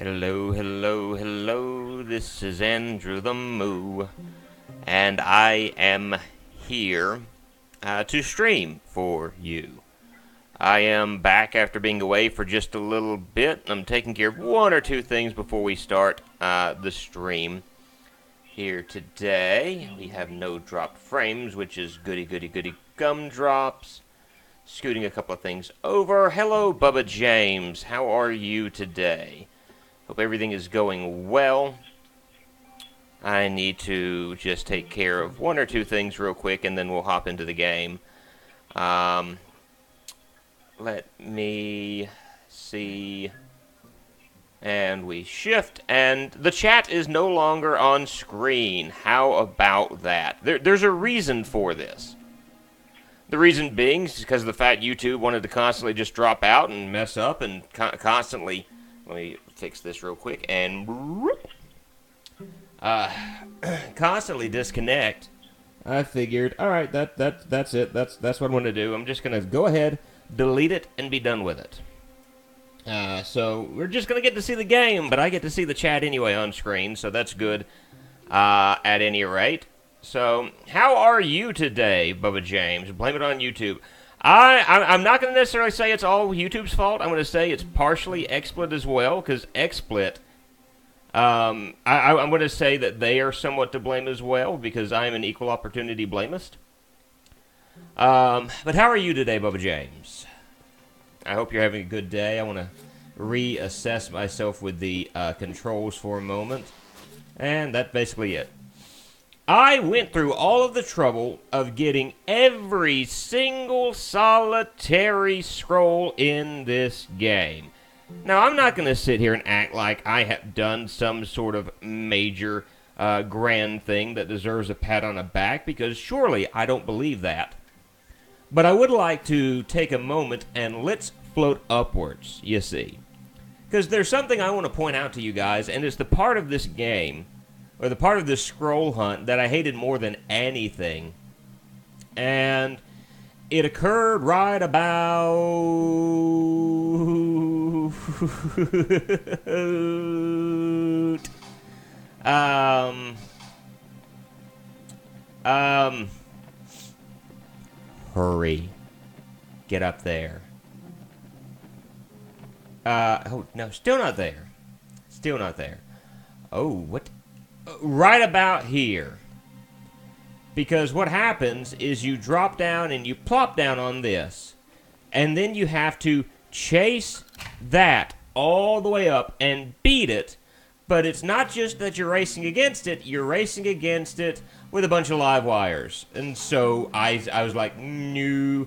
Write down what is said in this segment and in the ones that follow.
Hello, hello, hello, this is Andrew the Moo, and I am here to stream for you. I am back after being away for just a little bit. I'm taking care of one or two things before we start the stream here today. We have no dropped frames, which is goody, goody, goody gumdrops. Scooting a couple of things over. Hello, Bubba James. How are you today? Hope everything is going well. I need to just take care of one or two things real quick, and then we'll hop into the game. Let me see. And we shift, and the chat is no longer on screen. How about that? There's a reason for this. The reason being is because of the fact YouTube wanted to constantly just drop out and mess up and constantly... Let me fix this real quick and constantly disconnect. I figured, all right, that's it. That's what I'm going to do. I'm just going to go ahead, delete it, and be done with it. So we're just going to get to see the game, but I get to see the chat anyway on screen, so that's good at any rate. So how are you today, Bubba James? Blame it on YouTube. I'm not going to necessarily say it's all YouTube's fault. I'm going to say it's partially XSplit as well, because XSplit, I'm going to say that they are somewhat to blame as well, because I am an equal opportunity blamist. But how are you today, Bubba James? I hope you're having a good day. I want to reassess myself with the controls for a moment, and that's basically it. I went through all of the trouble of getting every single solitary scroll in this game. Now, I'm not going to sit here and act like I have done some sort of major grand thing that deserves a pat on the back, because surely I don't believe that. But I would like to take a moment and let's float upwards, you see. Because there's something I want to point out to you guys, and it's the part of this game, or the part of this scroll hunt, that I hated more than anything. And it occurred right about... Hurry. Get up there. Oh, no, still not there. Still not there. Oh, what... Right about here. Because what happens is you drop down and you plop down on this. And then you have to chase that all the way up and beat it. But it's not just that you're racing against it. You're racing against it with a bunch of live wires. And so I was like, no.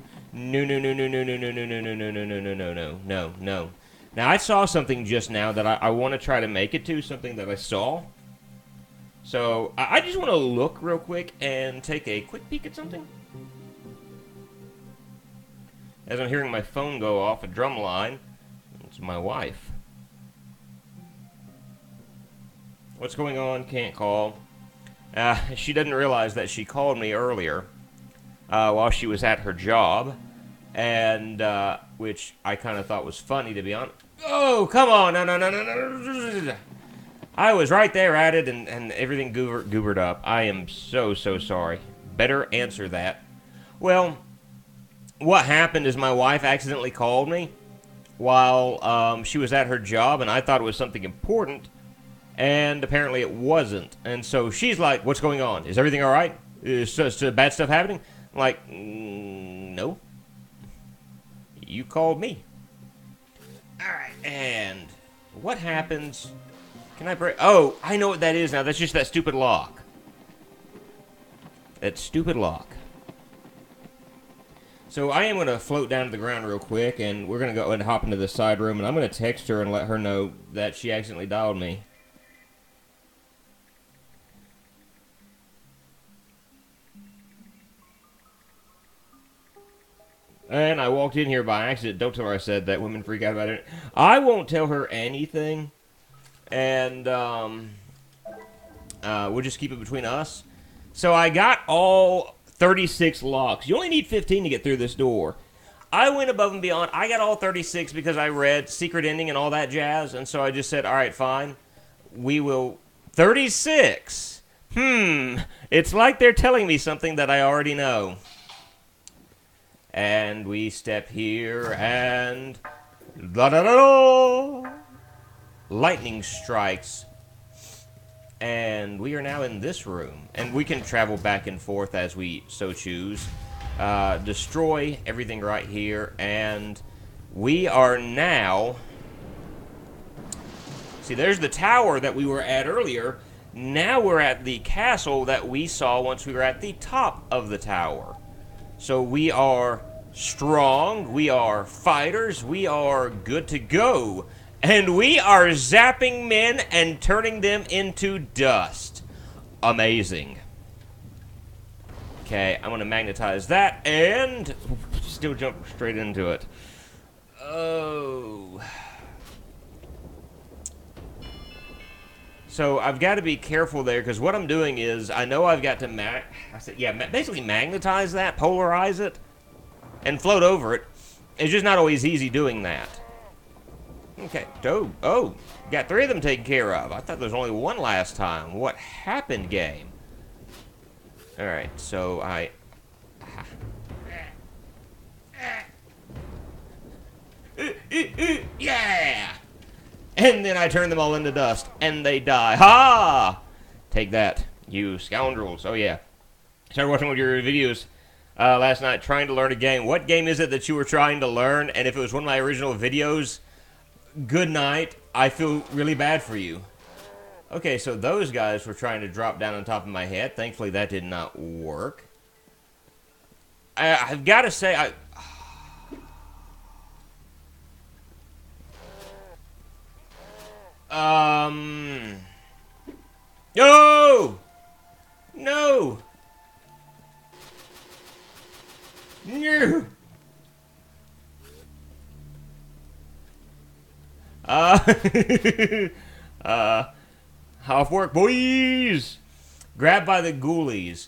Now, I saw something just now that I want to try to make it to. Something that I saw. So, I just want to look real quick and take a quick peek at something. As I'm hearing my phone go off a drum line, it's my wife. What's going on? Can't call. She didn't realize that she called me earlier while she was at her job, and which I kind of thought was funny, to be honest. Oh, come on! No. I was right there at it, and everything goobered up. I am so sorry. Better answer that. Well, what happened is my wife accidentally called me while she was at her job, and I thought it was something important, and apparently it wasn't. And so she's like, what's going on? Is everything all right? Is bad stuff happening? I'm like, no. You called me. All right, and what happens... Can I break? Oh, I know what that is now. That's just that stupid lock. That stupid lock. So I am going to float down to the ground real quick, and we're going to go and hop into the side room, and I'm going to text her and let her know that she accidentally dialed me. And I walked in here by accident. Don't tell her I said that. Women freak out about it. I won't tell her anything. And we'll just keep it between us. So I got all 36 locks. You only need 15 to get through this door. I went above and beyond. I got all 36 because I read Secret Ending and all that jazz, and so I just said, all right, fine. We will... 36? It's like they're telling me something that I already know. And we step here, and... da-da-da-da! Lightning strikes. And we are now in this room. And we can travel back and forth as we so choose. Destroy everything right here. And we are now... See, there's the tower that we were at earlier. Now we're at the castle that we saw once we were at the top of the tower. So we are strong, we are fighters, we are good to go. And we are zapping men and turning them into dust. Amazing. Okay, I'm going to magnetize that and still jump straight into it. Oh... So I've got to be careful there, because what I'm doing is, I know I've got to basically magnetize that, polarize it, and float over it. It's just not always easy doing that. Okay, oh, got 3 of them taken care of. I thought there was only 1 last time. What happened, game? Alright, so I... Yeah! And then I turn them all into dust, and they die. Ha! Take that, you scoundrels. Oh, yeah. Started watching one of your videos last night, trying to learn a game. What game is it that you were trying to learn? And if it was one of my original videos, good night. I feel really bad for you. Okay, so those guys were trying to drop down on top of my head. Thankfully, that did not work. I've got to say, No! No! No! Off work, boys! Grabbed by the ghoulies.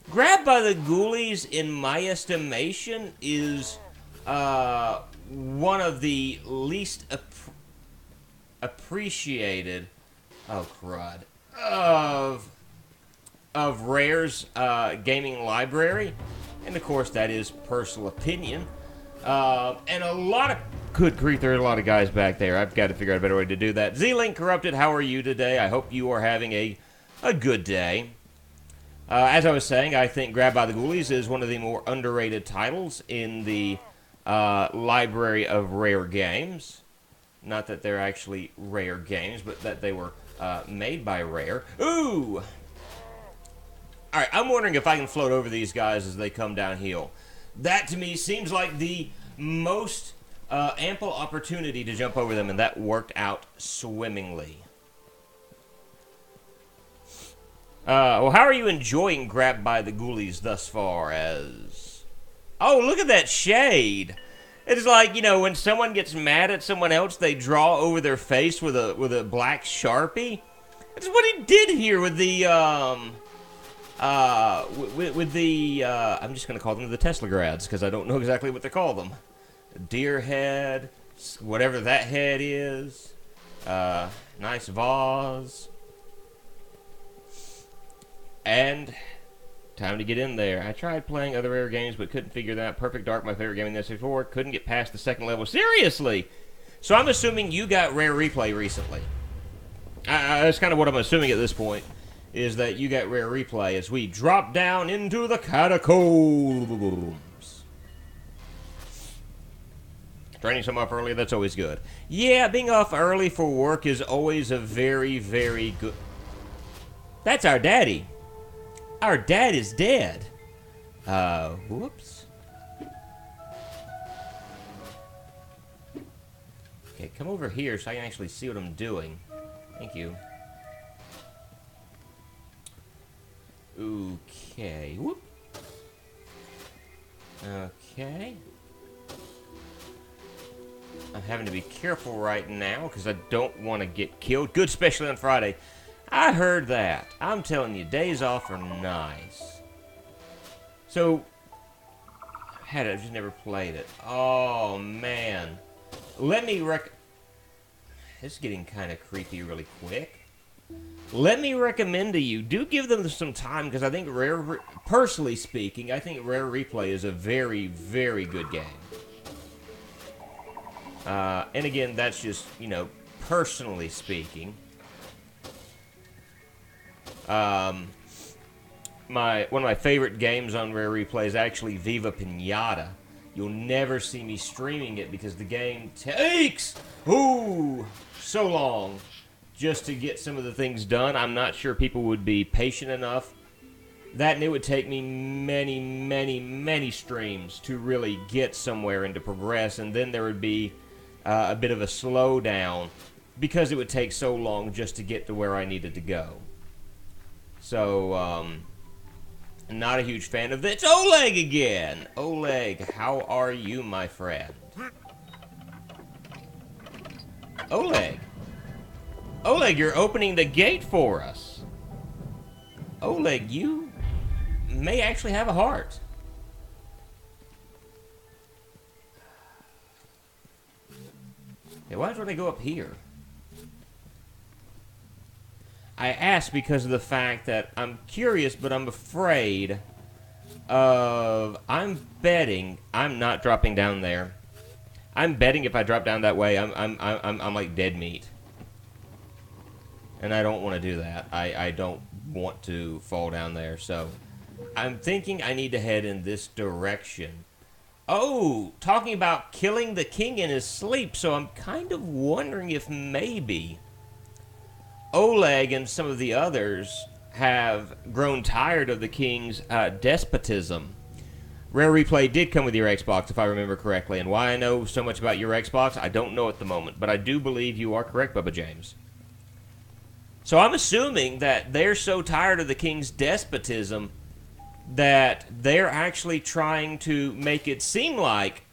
Grabbed by the ghoulies, in my estimation, is, one of the least appreciated, oh crud, of Rare's gaming library, and of course that is personal opinion, and a lot of, good grief, there are a lot of guys back there. I've got to figure out a better way to do that. Z-Link Corrupted, how are you today? I hope you are having a good day. As I was saying, I think Grab by the Ghoulies is one of the more underrated titles in the library of Rare games. Not that they're actually Rare games, but that they were made by Rare. Ooh! Alright, I'm wondering if I can float over these guys as they come downhill. That, to me, seems like the most ample opportunity to jump over them, and that worked out swimmingly. Well, how are you enjoying Grabbed by the Ghoulies thus far as... Oh, look at that shade! It's like, you know, when someone gets mad at someone else, they draw over their face with a black Sharpie. That's what he did here with the, I'm just going to call them the Teslagrads, because I don't know exactly what to call them. Deer head, whatever that head is. Nice vase. And... time to get in there. I tried playing other Rare games, but couldn't figure that out. Perfect Dark, my favorite game in this before. Couldn't get past the 2nd level. Seriously! So I'm assuming you got Rare Replay recently. That's kind of what I'm assuming at this point, is that you got Rare Replay as we drop down into the catacombs. Training some off early, that's always good. Yeah, being off early for work is always a very, very good... That's our daddy. Our dad is dead. Whoops. Okay, come over here so I can actually see what I'm doing. Thank you. Okay. Whoop. Okay. I'm having to be careful right now because I don't want to get killed. Good, especially on Friday. I heard that. I'm telling you, days off are nice. So, had it, I've just never played it. Oh, man. Let me This is getting kind of creepy really quick. Let me recommend to you, do give them some time, because I think personally speaking, I think Rare Replay is a very, very good game. And again, that's just, you know, personally speaking. One of my favorite games on Rare Replay is actually Viva Pinata. You'll never see me streaming it because the game takes, so long just to get some of the things done. I'm not sure people would be patient enough. That, and it would take me many, many, many streams to really get somewhere and to progress, and then there would be a bit of a slowdown because it would take so long just to get to where I needed to go. So, not a huge fan of this. Oleg again! Oleg, how are you, my friend? Oleg! Oleg, you're opening the gate for us. Oleg, you may actually have a heart. Yeah, why don't they go up here? I ask because of the fact that I'm curious, but I'm afraid of... I'm betting I'm not dropping down there. I'm betting if I drop down that way, I'm like dead meat. And I don't want to do that. I don't want to fall down there, so... I'm thinking I need to head in this direction. Oh, talking about killing the king in his sleep, so I'm kind of wondering if maybe Oleg and some of the others have grown tired of the king's despotism. Rare Replay did come with your Xbox, if I remember correctly, and why I know so much about your Xbox, I don't know at the moment, but I do believe you are correct, Bubba James. So I'm assuming that they're so tired of the king's despotism that they're actually trying to make it seem like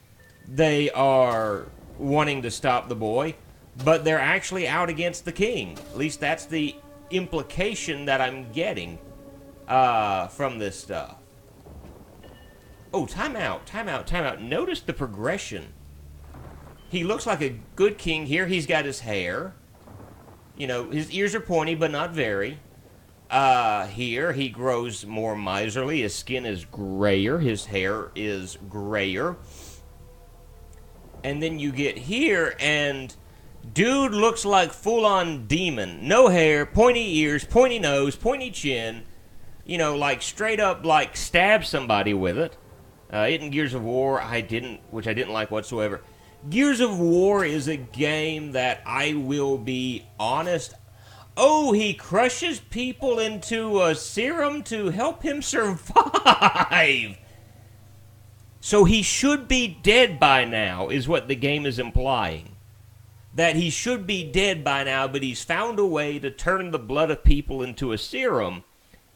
they are wanting to stop the boy, but they're actually out against the king. At least that's the implication that I'm getting from this stuff. Oh, time out, time out, time out. Notice the progression. He looks like a good king here. He's got his hair. You know, his ears are pointy, but not very. Here, he grows more miserly. His skin is grayer. His hair is grayer. And then you get here, and dude looks like full-on demon. No hair, pointy ears, pointy nose, pointy chin. You know, like straight up, like stab somebody with it. In Gears of War, which I didn't like whatsoever. Gears of War is a game that I will be honest. Oh, he crushes people into a serum to help him survive. So he should be dead by now, is what the game is implying. That he should be dead by now, but he's found a way to turn the blood of people into a serum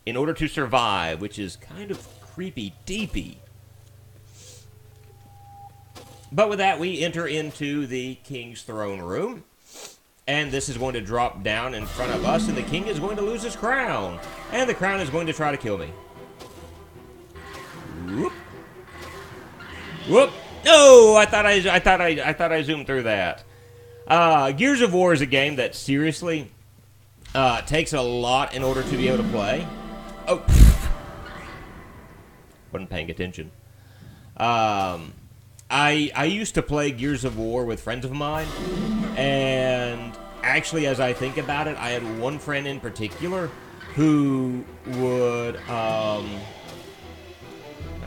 in order to survive, which is kind of creepy-deepy. But with that, we enter into the king's throne room. And this is going to drop down in front of us, and the king is going to lose his crown. And the crown is going to try to kill me. Whoop. Whoop. No, I thought I zoomed through that. Gears of War is a game that seriously takes a lot in order to be able to play. Oh. Wasn't paying attention. I used to play Gears of War with friends of mine, and actually, as I think about it, I had one friend in particular who would,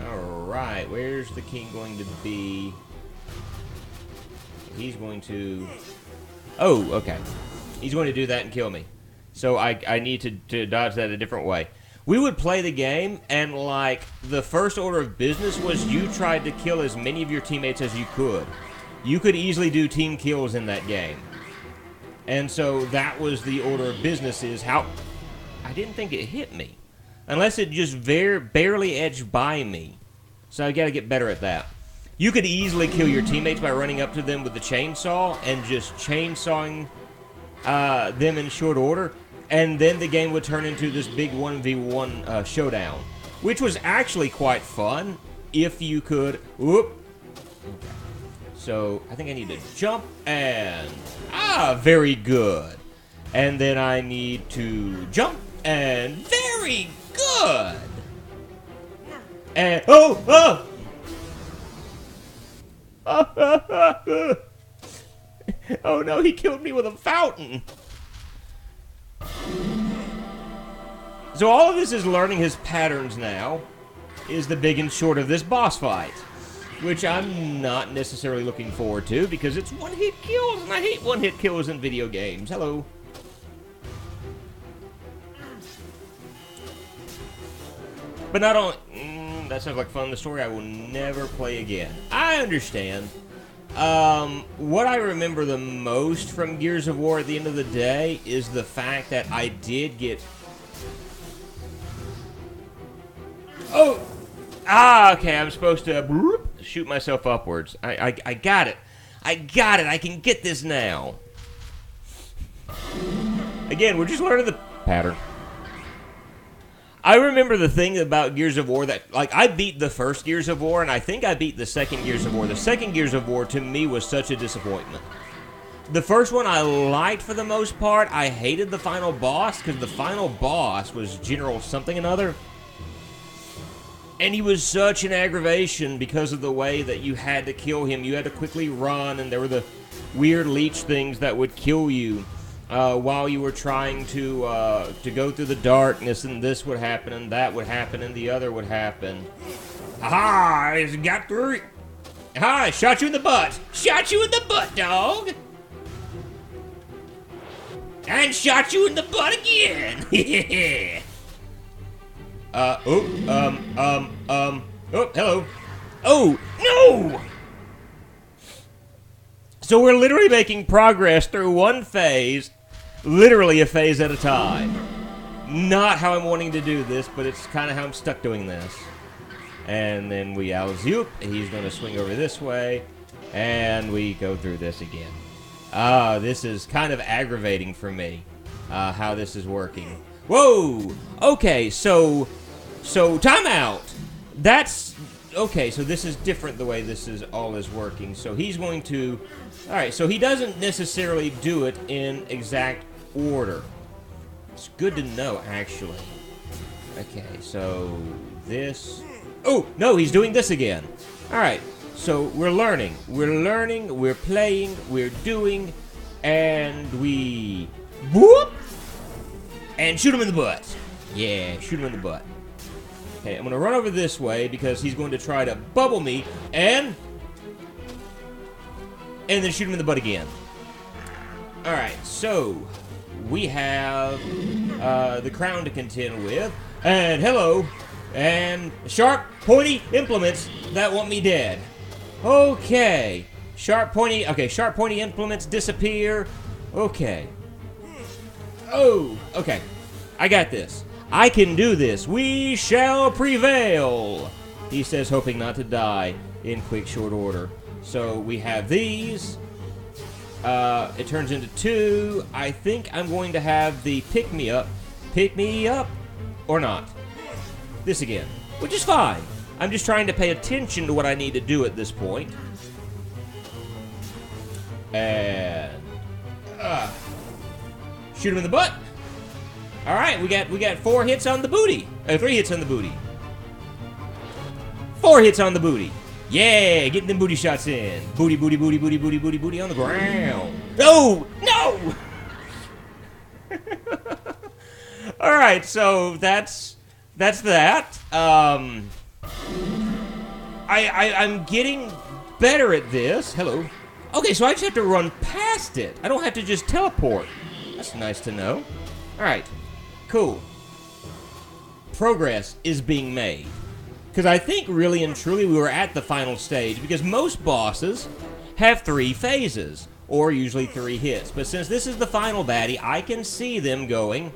alright, where's the king going to be? He's going to, oh, okay. He's going to do that and kill me. So I need to dodge that a different way. We would play the game, and like, the first order of business was you tried to kill as many of your teammates as you could. You could easily do team kills in that game. And so that was the order of business, is how... I didn't think it hit me. Unless it just barely edged by me. So I gotta get better at that. You could easily kill your teammates by running up to them with the chainsaw and just chainsawing them in short order. And then the game would turn into this big 1v1 showdown, which was actually quite fun if you could. Whoop. Okay. So I think I need to jump and very good. And then I need to jump and very good. And oh. Oh no, he killed me with a fountain. So all of this is learning his patterns now, is the big and short of this boss fight. Which I'm not necessarily looking forward to, because it's one-hit kills, and I hate one-hit kills in video games. Hello. But not only... that sounds like fun. The story I will never play again. I understand. What I remember the most from Gears of War at the end of the day is the fact that I did get... Oh! Okay, I'm supposed to shoot myself upwards. I got it. I got it. I can get this now. Again, we're just learning the pattern. I remember the thing about Gears of War that, like, I beat the first Gears of War, and I think I beat the second Gears of War. The second Gears of War, to me, was such a disappointment. The first one I liked for the most part. I hated the final boss, because the final boss was General something another. And he was such an aggravation because of the way that you had to kill him. You had to quickly run, and there were the weird leech things that would kill you while you were trying to go through the darkness, and this would happen, and that would happen, and the other would happen. Aha! I got through. Aha! I shot you in the butt. Shot you in the butt, dog. And shot you in the butt again. Oh, hello. Oh, no! So we're literally making progress through one phase, literally a phase at a time. Not how I'm wanting to do this, but it's kind of how I'm stuck doing this. And then we zoop, he's going to swing over this way, and we go through this again. This is kind of aggravating for me, how this is working. Whoa! Okay, so timeout. That's okay. So this is different the way this is all is working. So he's going to. All right. So he doesn't necessarily do it in exact order. It's good to know, actually. Okay. So this. Oh no, he's doing this again. All right. So we're learning. We're learning. We're playing. We're doing, and we whoop and shoot him in the butt. Yeah, shoot him in the butt. Okay, I'm going to run over this way because he's going to try to bubble me and then shoot him in the butt again. Alright, so we have the crown to contend with. And hello. And sharp, pointy implements that want me dead. Okay. Sharp, pointy implements disappear. Okay. Oh, okay. I got this. I can do this. We shall prevail, he says, hoping not to die in quick, short order. So we have these. It turns into 2. I think I'm going to have the pick me up or not. This again, which is fine. I'm just trying to pay attention to what I need to do at this point. And shoot him in the butt. All right, we got 4 hits on the booty. 3 hits on the booty. 4 hits on the booty. Yeah, getting them booty shots in. Booty, booty, booty, booty, booty, booty, booty on the ground. No, no. All right, so that's that. I'm getting better at this. Hello. Okay, so I just have to run past it. I don't have to just teleport. That's nice to know. All right. Cool. Progress is being made. Because I think really and truly we were at the final stage, because most bosses have 3 phases, or usually 3 hits. But since this is the final baddie, I can see them going,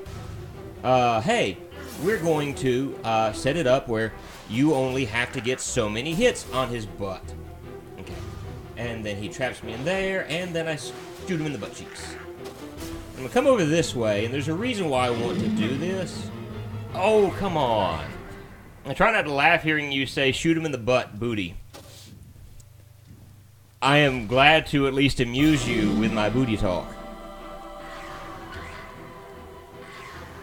hey, we're going to set it up where you only have to get so many hits on his butt. Okay. And then he traps me in there, and then I shoot him in the butt cheeks. I'm gonna come over this way, and there's a reason why I want to do this. Oh, come on. I try not to laugh hearing you say, shoot him in the butt, booty. I am glad to at least amuse you with my booty talk.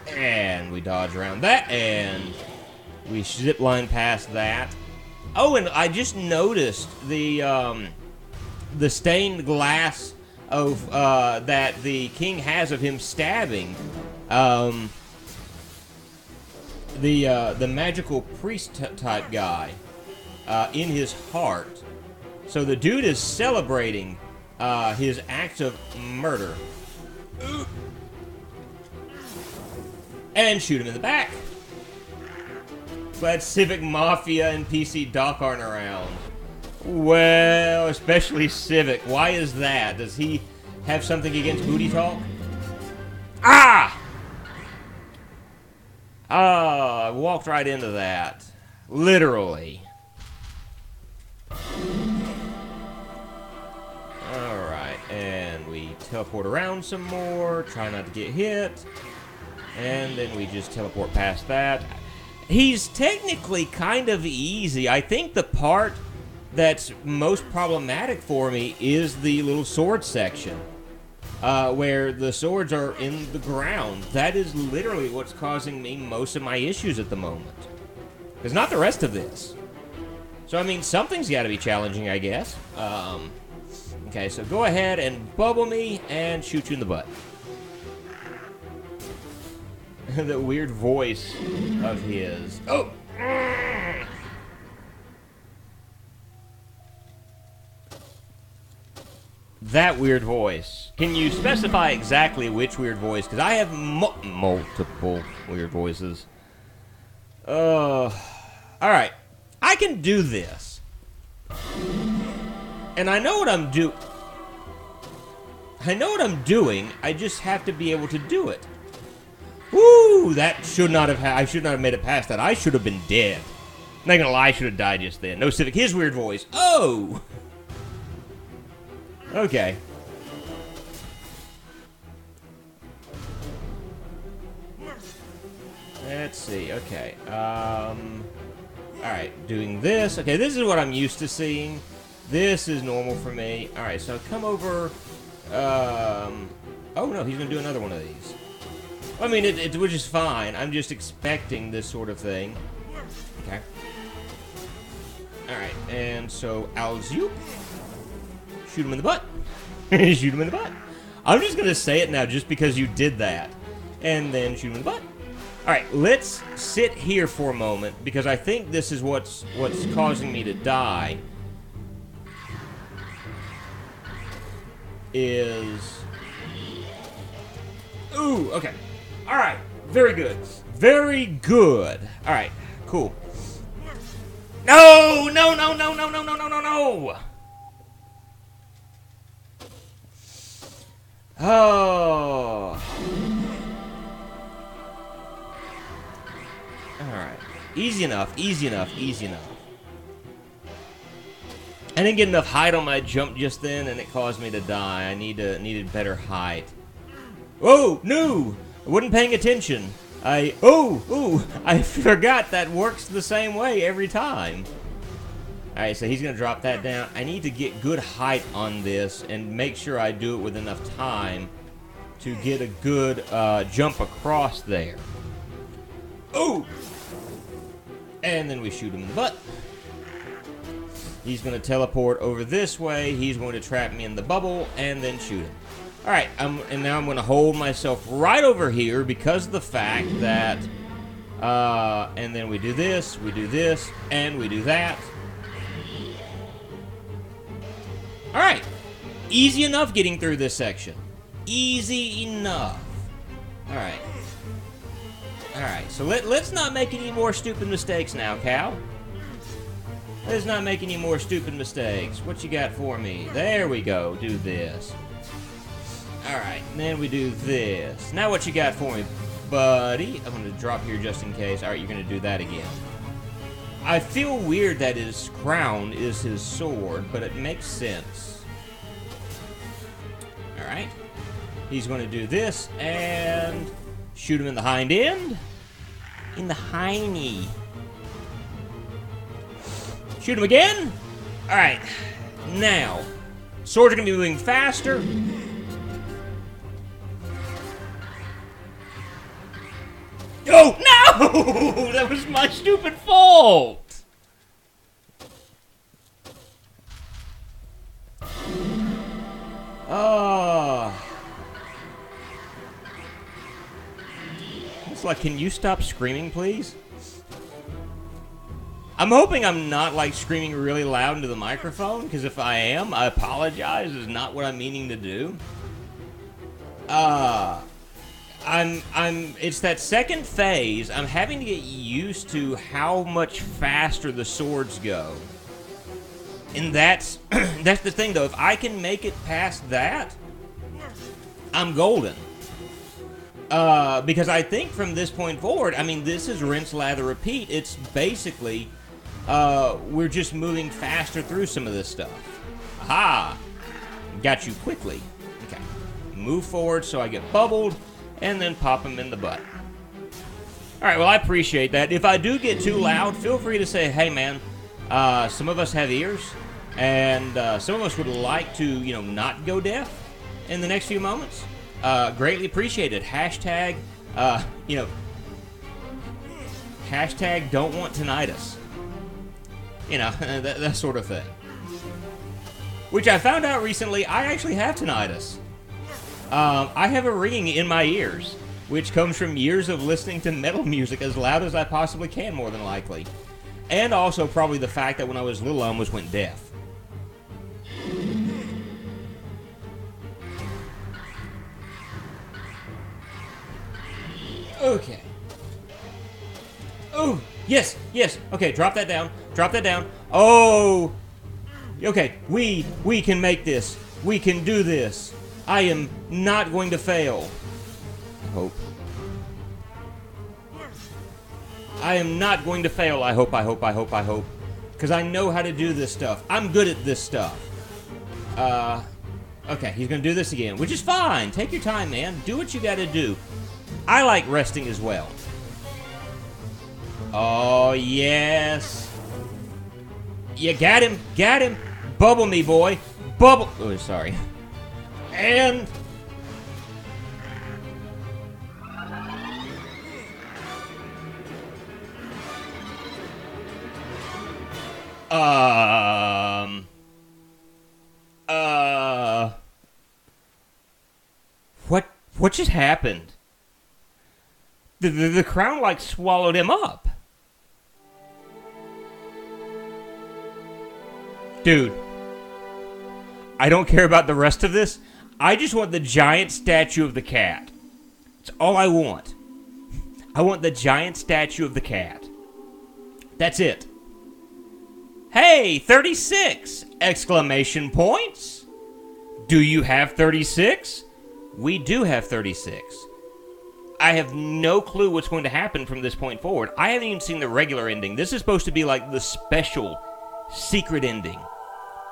And we dodge around that, and we zip line past that. Oh, and I just noticed the stained glass of that the king has of him stabbing the magical priest type guy in his heart. So the dude is celebrating his act of murder. And shoot him in the back. Glad Civic Mafia and PC Doc aren't around. Well, especially Civic. Why is that? Does he have something against booty talk? Ah! I walked right into that. Literally. Alright, and we teleport around some more. Try not to get hit. And then we just teleport past that. He's technically kind of easy. I think the part that's most problematic for me is the little sword section. Where the swords are in the ground. That is literally what's causing me most of my issues at the moment. It's not the rest of this. So, I mean, something's got to be challenging, I guess. Okay, so go ahead and bubble me and shoot you in the butt. That weird voice of his. Oh! That weird voice. Can you specify exactly which weird voice? Because I have multiple weird voices. Alright. I can do this. And I know what I'm doing. I just have to be able to do it. Woo! That should not have I should not have made it past that. I should have been dead. Not gonna lie, I should have died just then. No Civic, his weird voice. Oh! Okay. Let's see. Okay. Alright, doing this. Okay, this is what I'm used to seeing. This is normal for me. Alright, so come over. Oh no, he's gonna do another one of these. I mean, which is fine. I'm just expecting this sort of thing. Okay. Alright, and so I'll zoop. Shoot him in the butt. Shoot him in the butt. I'm just gonna say it now just because you did that. And then shoot him in the butt. Alright, let's sit here for a moment because I think this is what's causing me to die. Ooh, okay. Alright, very good. Very good. Alright, cool. No! No, no, no, no, no, no, no, no, no! Oh. Alright. Easy enough, easy enough, easy enough. I didn't get enough height on my jump just then, and it caused me to die. I needed better height. Oh, no! I wasn't paying attention. I forgot that works the same way every time. Alright, so he's going to drop that down. I need to get good height on this and make sure I do it with enough time to get a good jump across there. Oh! And then we shoot him in the butt. He's going to teleport over this way. He's going to trap me in the bubble and then shoot him. Alright, and now I'm going to hold myself right over here because of the fact that... and then we do this, and we do that. Alright, easy enough getting through this section. Easy enough. Alright. Alright, so let's not make any more stupid mistakes now, Cal. Let's not make any more stupid mistakes. What you got for me? There we go. Do this. Alright, and then we do this. Now what you got for me, buddy? I'm going to drop here just in case. Alright, you're going to do that again. I feel weird that his crown is his sword, but it makes sense. Alright. He's going to do this, and shoot him in the hind end. In the hiney. Shoot him again. All right. Now, swords are going to be moving faster. Oh, no! That was my stupid fault. It's like, can you stop screaming, please? I'm hoping I'm not, like, screaming really loud into the microphone, because if I am, I apologize. It's not what I'm meaning to do. It's that second phase. I'm having to get used to how much faster the swords go. And that's the thing, though. If I can make it past that, I'm golden. Because I think from this point forward, I mean, this is rinse, lather, repeat. It's basically, we're just moving faster through some of this stuff. Aha! Got you quickly. Okay. Move forward so I get bubbled, and then pop him in the butt. Alright, well, I appreciate that. If I do get too loud, feel free to say, hey, man, some of us have ears, and some of us would like to, you know, not go deaf in the next few moments. Greatly appreciated. Hashtag, you know, hashtag don't want tinnitus. You know, that sort of thing. Which I found out recently, I actually have tinnitus. I have a ringing in my ears, which comes from years of listening to metal music as loud as I possibly can, more than likely. And also probably the fact that when I was little, I almost went deaf. Okay. Oh, yes, yes. Okay, drop that down. Drop that down. Oh. Okay, we can make this. We can do this. I am not going to fail. I hope. I am not going to fail. I hope, I hope, I hope, I hope. Because I know how to do this stuff. I'm good at this stuff. Okay, he's going to do this again, which is fine. Take your time, man. Do what you got to do. I like resting as well. Oh, yes. You got him. Got him. Bubble me, boy. Bubble. Oh, sorry. And... What just happened? The crown, like, swallowed him up. Dude. I don't care about the rest of this. I just want the giant statue of the cat. That's all I want. I want the giant statue of the cat. That's it. Hey, 36! Exclamation points! Do you have 36? We do have 36. I have no clue what's going to happen from this point forward. I haven't even seen the regular ending. This is supposed to be like the special secret ending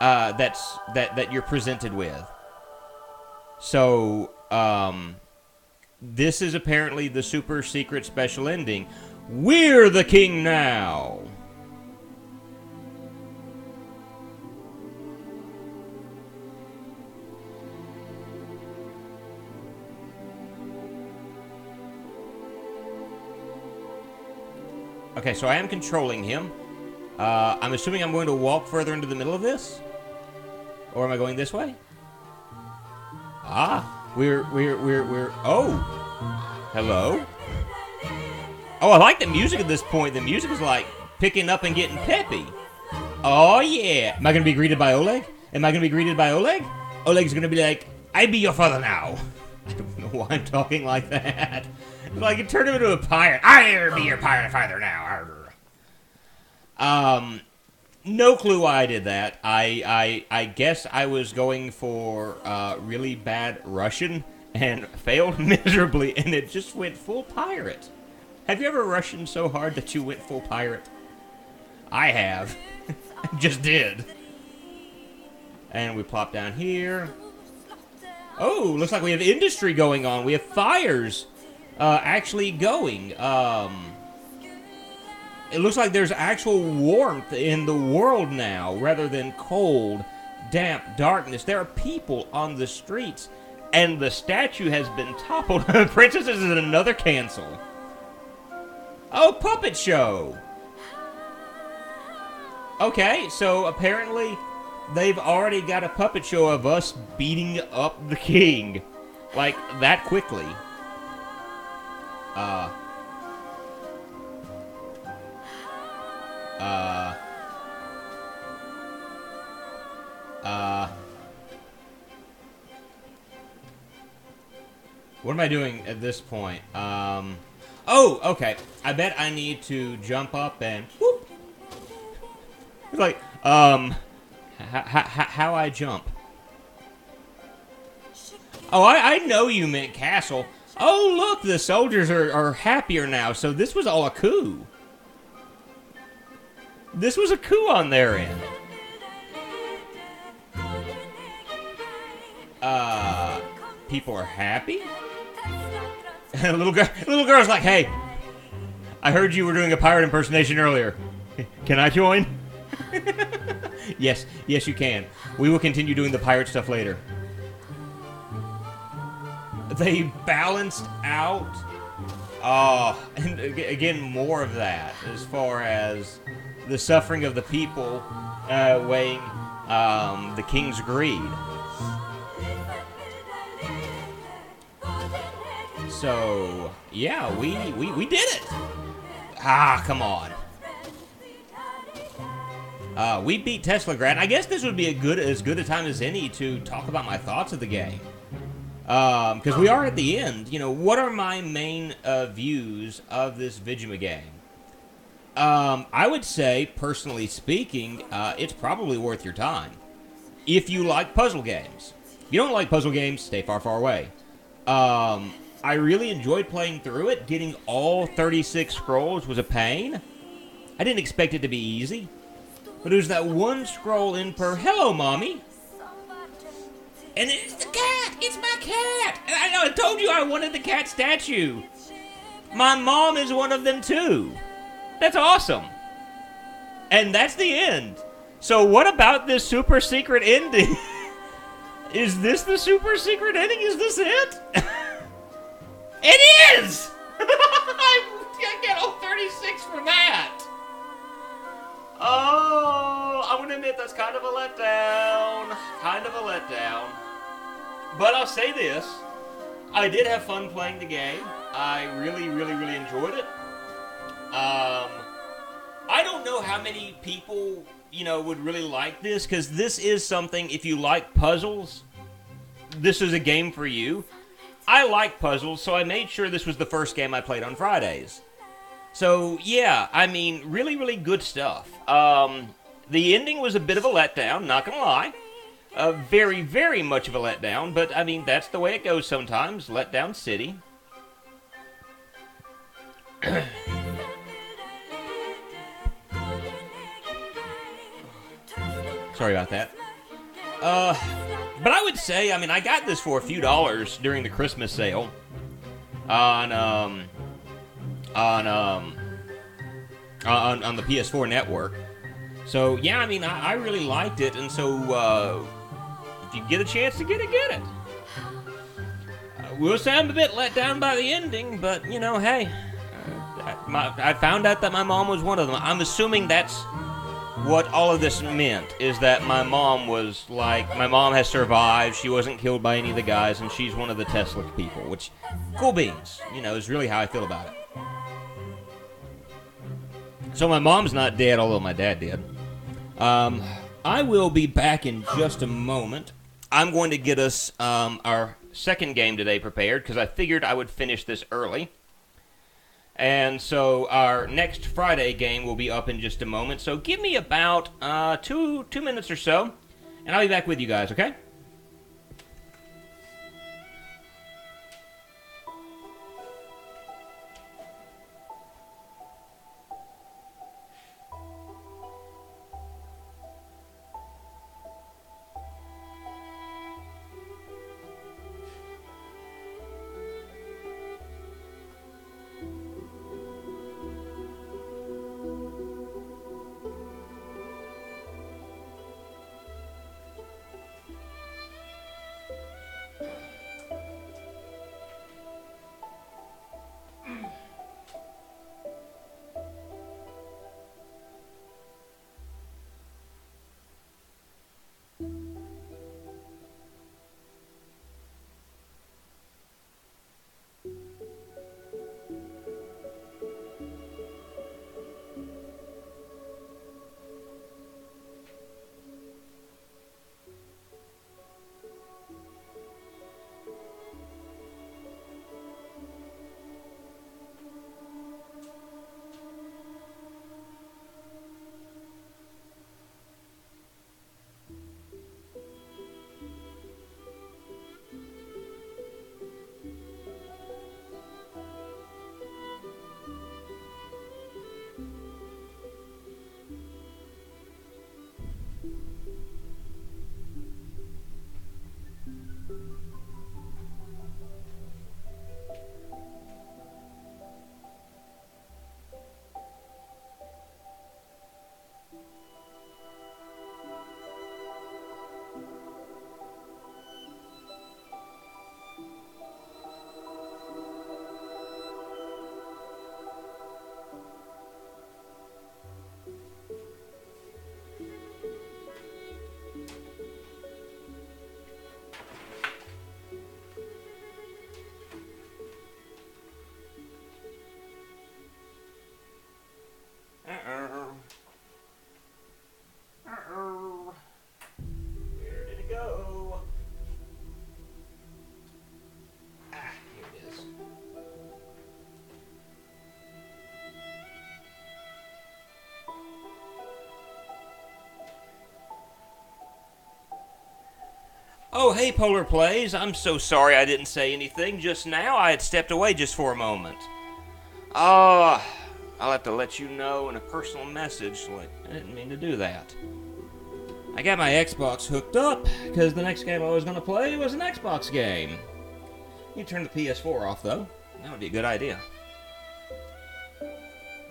that you're presented with. So, this is apparently the super secret special ending. We're the king now! Okay, so I am controlling him. I'm assuming I'm going to walk further into the middle of this? Or am I going this way? Ah, we're, oh! Hello? Oh, I like the music at this point. The music is like picking up and getting peppy. Oh, yeah. Am I going to be greeted by Oleg? Am I going to be greeted by Oleg? Oleg's going to be like, I be your father now. I don't know why I'm talking like that. Like, it turned him into a pirate. I'll be your pirate father now. No clue why I did that. I guess I was going for really bad Russian and failed miserably, and it just went full pirate. Have you ever Russian so hard that you went full pirate? I have. Just did. And we plop down here. Oh, looks like we have industry going on. We have fires actually going. It looks like there's actual warmth in the world now, rather than cold, damp darkness. There are people on the streets, and the statue has been toppled. Princess is another cancel. Oh, puppet show. Okay, so apparently they've already got a puppet show of us beating up the king. Like, that quickly. What am I doing at this point? Oh, okay. I bet I need to jump up and whoop. It's like, how I jump? Oh, I know you meant castle. Oh, look, the soldiers are happier now, so this was all a coup. This was a coup on their end. People are happy? little girl's like, hey, I heard you were doing a pirate impersonation earlier. Can I join? Yes, you can. We will continue doing the pirate stuff later. They balanced out. And again, more of that as far as the suffering of the people weighing the king's greed. So, yeah, we did it. Ah, come on. We beat Teslagrad. I guess this would be as good a time as any to talk about my thoughts of the game. Because we are at the end. You know, what are my main views of this Vigima game? I would say, personally speaking, it's probably worth your time. If you like puzzle games. If you don't like puzzle games, stay far, far away. I really enjoyed playing through it. Getting all 36 scrolls was a pain. I didn't expect it to be easy. But it was that one scroll in per, hello, mommy. And it's the cat! It's my cat! And I know, I told you I wanted the cat statue. My mom is one of them too. That's awesome. And that's the end. So what about this super secret ending? Is this the super secret ending? Is this it? It is! I get all 36 for that. Oh, I'm going to admit that's kind of a letdown. But I'll say this. I did have fun playing the game. I really, really, really enjoyed it. I don't know how many people, you know, would really like this, because this is something, if you like puzzles, this is a game for you. I like puzzles, so I made sure this was the first game I played on Fridays. So, yeah, I mean, really, really good stuff. The ending was a bit of a letdown, not gonna lie. Very, very much of a letdown, but, I mean, that's the way it goes sometimes. Letdown City. Sorry about that. But I would say, I mean, I got this for a few dollars during the Christmas sale on the PS4 network. So yeah, I mean, I really liked it, and so if you get a chance to get it. Will say I'm a bit let down by the ending, but you know, hey, I found out that my mom was one of them. I'm assuming that's what all of this meant, is that my mom was like, my mom has survived, she wasn't killed by any of the guys, and she's one of the Tesla people, which, cool beans, you know, is really how I feel about it. So my mom's not dead, although my dad did. I will be back in just a moment. I'm going to get us our second game today prepared, because I figured I would finish this early. And so our next Friday game will be up in just a moment. So give me about 2 minutes or so, and I'll be back with you guys, okay? Oh, hey, Polar Plays. I'm so sorry I didn't say anything just now. I had stepped away just for a moment. I'll have to let you know in a personal message. Like, I didn't mean to do that. I got my Xbox hooked up, because the next game I was going to play was an Xbox game. You turn the PS4 off, though. That would be a good idea.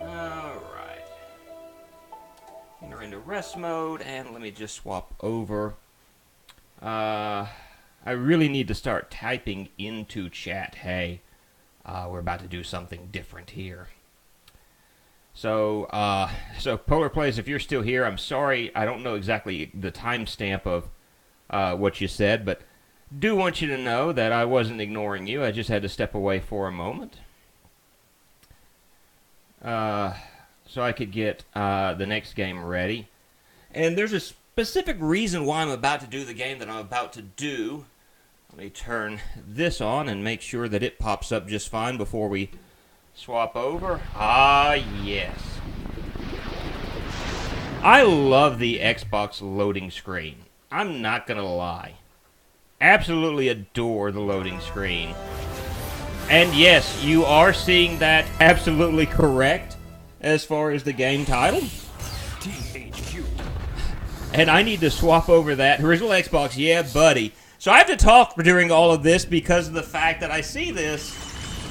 Alright. Enter into rest mode, and let me just swap over. I really need to start typing into chat. Hey, we're about to do something different here. So Polar Plays, if you're still here, I'm sorry. I don't know exactly the timestamp of what you said, but do want you to know that I wasn't ignoring you. I just had to step away for a moment. So I could get the next game ready. And there's a specific reason why I'm about to do the game that I'm about to do. Let me turn this on and make sure that it pops up just fine before we swap over. Ah, yes. I love the Xbox loading screen. I'm not going to lie. Absolutely adore the loading screen. And yes, you are seeing that absolutely correct as far as the game title. THQ. And I need to swap over that. Original Xbox, yeah, buddy. So I have to talk during all of this because of the fact that I see this.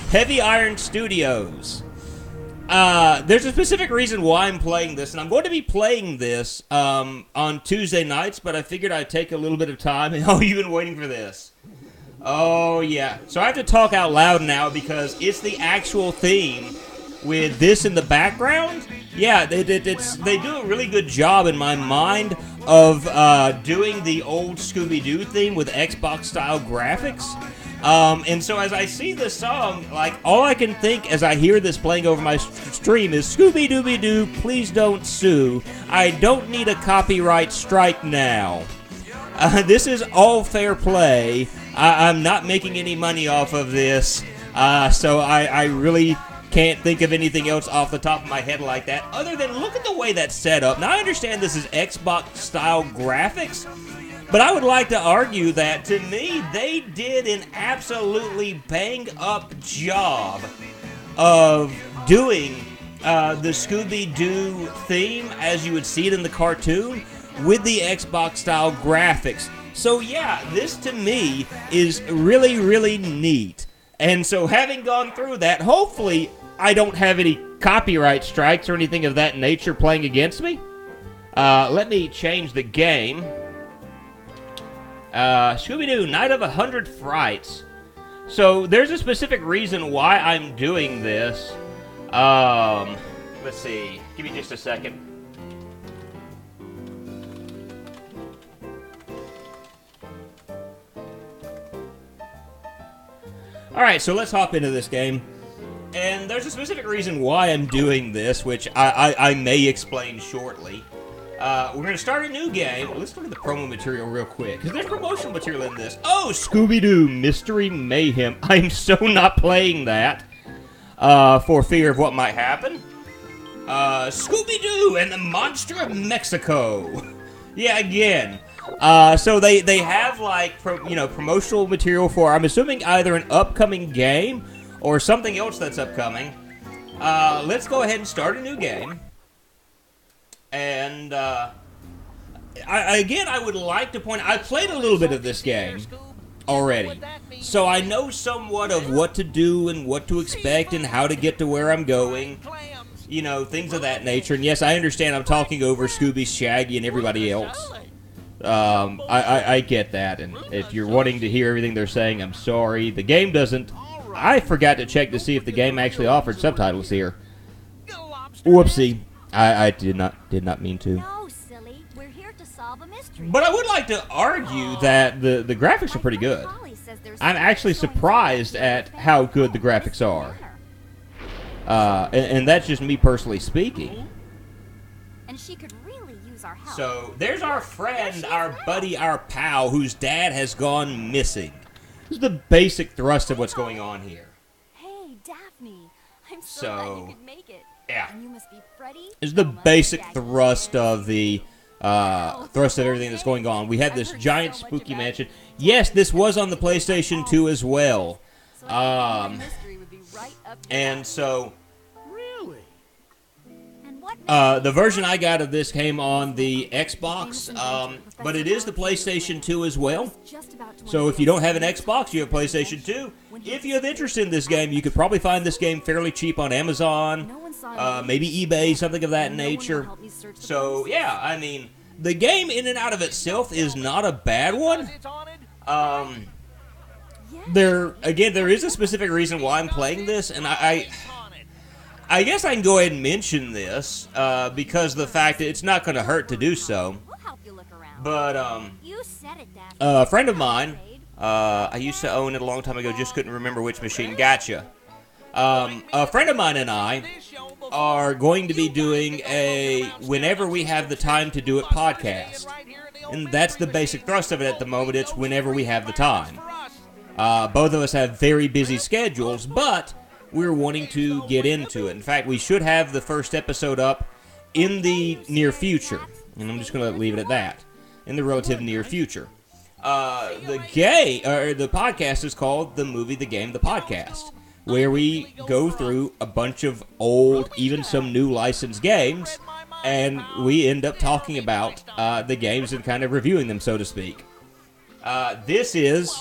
Heavy Iron Studios. There's a specific reason why I'm playing this, and I'm going to be playing this on Tuesday nights, but I figured I'd take a little bit of time. Oh, you've been waiting for this. Oh, yeah. So I have to talk out loud now because it's the actual theme with this in the background. Yeah, they do a really good job in my mind of doing the old Scooby-Doo theme with Xbox-style graphics. And so as I see this song, like, all I can think as I hear this playing over my stream is, Scooby-Dooby-Doo, please don't sue. I don't need a copyright strike now. This is all fair play. I'm not making any money off of this, so I really can't think of anything else off the top of my head like that, other than look at the way that's set up. Now, I understand this is Xbox-style graphics, but I would like to argue that, to me, they did an absolutely bang-up job of doing the Scooby-Doo theme as you would see it in the cartoon with the Xbox-style graphics. So, yeah, this, to me, is really, really neat. And so, having gone through that, hopefully I don't have any copyright strikes or anything of that nature playing against me. Let me change the game. Scooby-Doo, Night of 100 Frights. So, there's a specific reason why I'm doing this. Let's see. Give me just a second. Alright, so let's hop into this game. And there's a specific reason why I'm doing this, which I may explain shortly. We're going to start a new game. Well, let's look at the promo material real quick, because there's promotional material in this. Oh, Scooby-Doo Mystery Mayhem. I'm so not playing that for fear of what might happen. Scooby-Doo and the Monster of Mexico. Yeah, again. So they have, like, promotional material for, I'm assuming, either an upcoming game or something else that's upcoming. Let's go ahead and start a new game. And, I would like to point out, I played a little bit of this game already. So I know somewhat of what to do and what to expect and how to get to where I'm going. You know, things of that nature. And yes, I understand I'm talking over Scooby, Shaggy, and everybody else. I get that, and if you're wanting to hear everything they're saying, I'm sorry. The game doesn't. I forgot to check to see if the game actually offered subtitles here. Whoopsie. I did not mean to. No, silly. We're here to solve a mystery. But I would like to argue that the graphics are pretty good. I'm actually surprised at how good the graphics are. And that's just me personally speaking. And she could really use our help. So, there's our friend, our buddy, our pal, whose dad has gone missing. This is the basic thrust of what's going on here. Hey, Daphne. I'm so glad you could make it. Yeah. And you must be Freddy. This is the basic thrust of the thrust of everything that's going on. We have this giant spooky mansion. Yes, this was on the PlayStation 2 as well. And so... the version I got of this came on the Xbox, but it is the PlayStation 2 as well. So if you don't have an Xbox, you have PlayStation 2. If you have interest in this game, you could probably find this game fairly cheap on Amazon, maybe eBay, something of that nature. So, yeah, I mean, the game in and out of itself is not a bad one. There is a specific reason why I'm playing this, and I guess I can go ahead and mention this, because of the fact that it's not going to hurt to do so. But, a friend of mine, I used to own it a long time ago, just couldn't remember which machine. Gotcha. A friend of mine and I are going to be doing a whenever we have the time to do it podcast. And that's the basic thrust of it at the moment. It's whenever we have the time. Both of us have very busy schedules, but we're wanting to get into it. In fact, we should have the first episode up in the near future. And I'm just going to leave it at that. In the relative near future. The podcast is called The Movie, the Game, the Podcast, where we go through a bunch of old, even some new licensed games, and we end up talking about the games and kind of reviewing them, so to speak. This is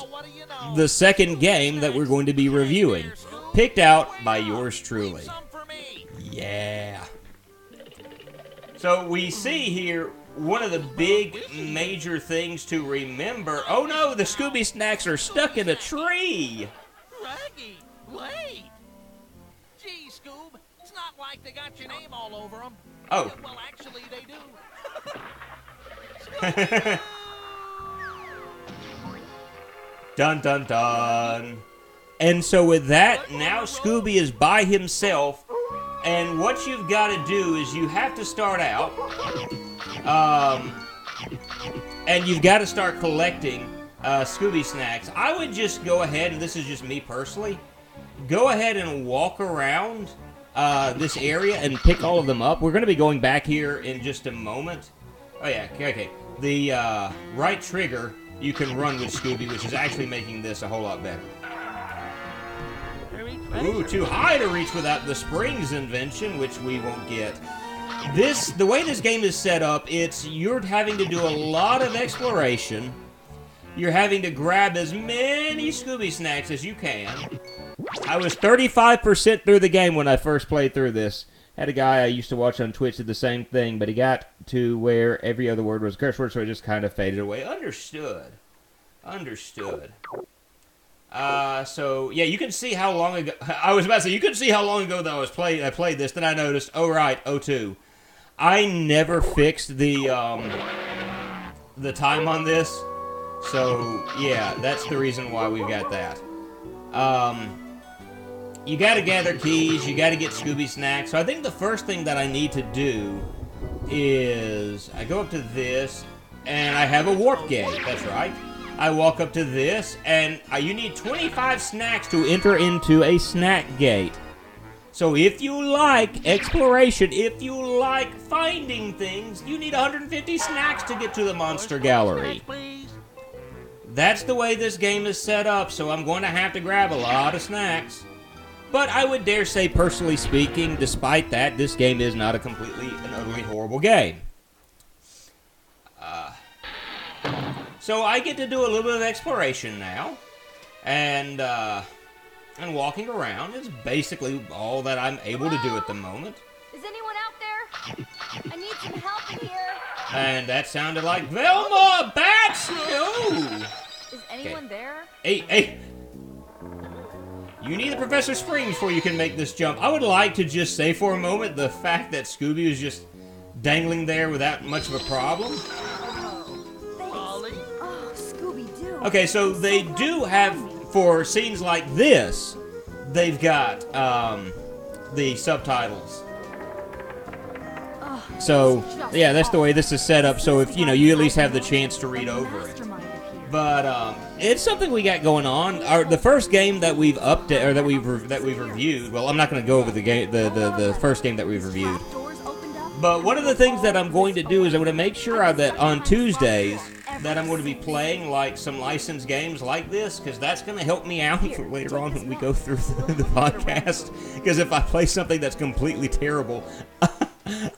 the second game that we're going to be reviewing, picked out by yours truly. Yeah. So we see here one of the big major things to remember. Oh no, the Scooby Snacks are stuck in a tree. Raggy, wait. Gee, Scoob, it's not like they got your name all over them. Oh. Well, actually, they do. Dun dun dun. And so with that, now Scooby is by himself, and what you've got to do is you have to start out, and you've got to start collecting Scooby Snacks. I would just go ahead, and this is just me personally, go ahead and walk around this area and pick all of them up. We're going to be going back here in just a moment. Oh yeah, okay. The right trigger, you can run with Scooby, which is actually making this a whole lot better. Ooh, too high to reach without the springs invention, which we won't get. The way this game is set up, you're having to do a lot of exploration. You're having to grab as many Scooby Snacks as you can. I was 35% through the game when I first played through this. Had a guy I used to watch on Twitch did the same thing, but he got to where every other word was a curse word, so it just kind of faded away. Understood. So, yeah, you can see how long ago... I was about to say, you can see how long ago that I played this. Then I noticed, oh, right, 02. I never fixed the time on this. So, yeah, that's the reason why we've got that. You gotta gather keys, you gotta get Scooby Snacks. So I think the first thing that I need to do is... I go up to this, and I have a warp gate. That's right. I walk up to this, and you need 25 snacks to enter into a snack gate. So if you like exploration, if you like finding things, you need 150 snacks to get to the monster gallery. That's the way this game is set up, so I'm going to have to grab a lot of snacks. But I would dare say, personally speaking, despite that, this game is not a completely and utterly horrible game. So I get to do a little bit of exploration now, and walking around is basically all that I'm able to do at the moment. Is anyone out there? I need some help in here. And that sounded like Velma! Bats! No! Is anyone there? Hey! You need the Professor Spring before you can make this jump. I would like to just say for a moment the fact that Scooby was just dangling there without much of a problem. Okay, so they do have, for scenes like this, they've got the subtitles. So, yeah, that's the way this is set up, so if, you at least have the chance to read over it. But, it's something we got going on. The first game that we've updated, or that we've reviewed, well, I'm not going to go over the game, the first game that we've reviewed. But one of the things that I'm going to do is I'm going to make sure that on Tuesdays that I'm going to be playing like some licensed games like this, because that's going to help me out for later on when we go through the podcast. Because if I play something that's completely terrible,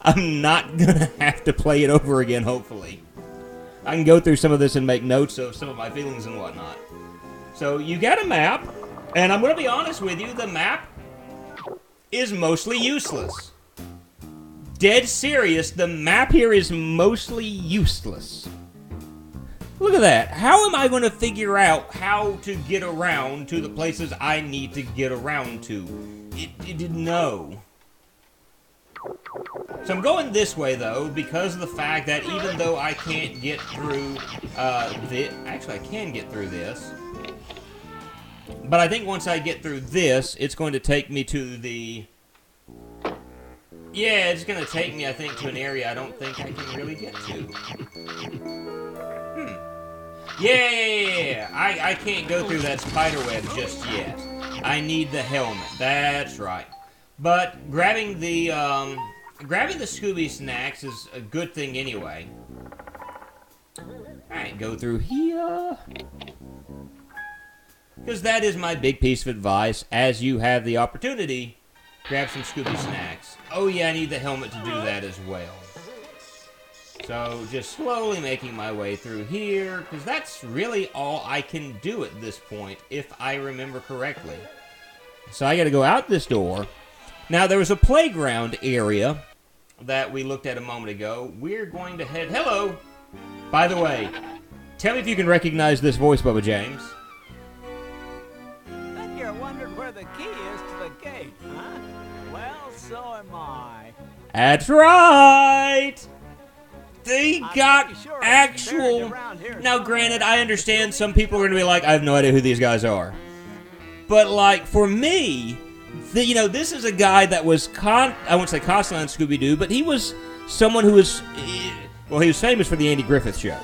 I'm not going to have to play it over again, hopefully. I can go through some of this and make notes of some of my feelings and whatnot. So you got a map, and I'm going to be honest with you, the map is mostly useless. Dead serious, the map here is mostly useless. Look at that. How am I going to figure out how to get around to the places I need to get around to? It didn't know. So I'm going this way, though, because of the fact that even though I can't get through this... Actually, I can get through this. But I think once I get through this, it's going to take me to the... Yeah, it's going to take me, I think, to an area I don't think I can really get to. Yeah. I can't go through that spider web just yet. I need the helmet. That's right. But grabbing the Scooby snacks is a good thing anyway. Alright, go through here. Because that is my big piece of advice. As you have the opportunity, grab some Scooby snacks. Oh yeah, I need the helmet to do that as well. So, just slowly making my way through here, because that's really all I can do at this point, if I remember correctly. So I gotta go out this door. Now, there was a playground area that we looked at a moment ago. We're going to head... Hello! By the way, tell me if you can recognize this voice, Bubba James. Bet you're wondering where the key is to the gate, huh? Well, so am I. That's right! They got sure actual... Now, granted, I understand some people are going to be like, I have no idea who these guys are. But, like, for me, this is a guy that was, I won't say constantly on Scooby-Doo, but he was someone who was, well, he was famous for the Andy Griffith Show.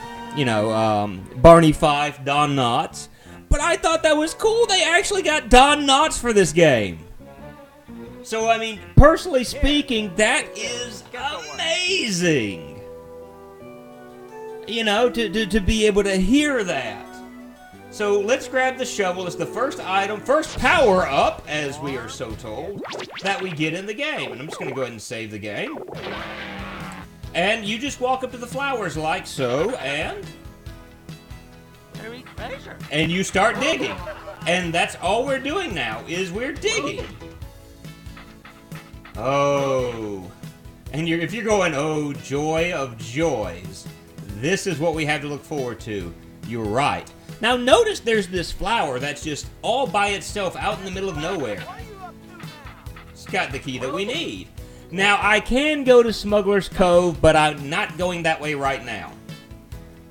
Barney Fife, Don Knotts. But I thought that was cool. They actually got Don Knotts for this game. So, I mean, personally speaking, that is amazing. To be able to hear that. So let's grab the shovel. It's the first item, first power up, as we are so told, that we get in the game. And I'm just going to go ahead and save the game. And you just walk up to the flowers like so, and you start digging. And that's all we're doing now, is we're digging. Oh. And if you're going, oh, joy of joys, this is what we have to look forward to. You're right. Now notice there's this flower that's just all by itself out in the middle of nowhere. It's got the key that we need. Now I can go to Smuggler's Cove, but I'm not going that way right now.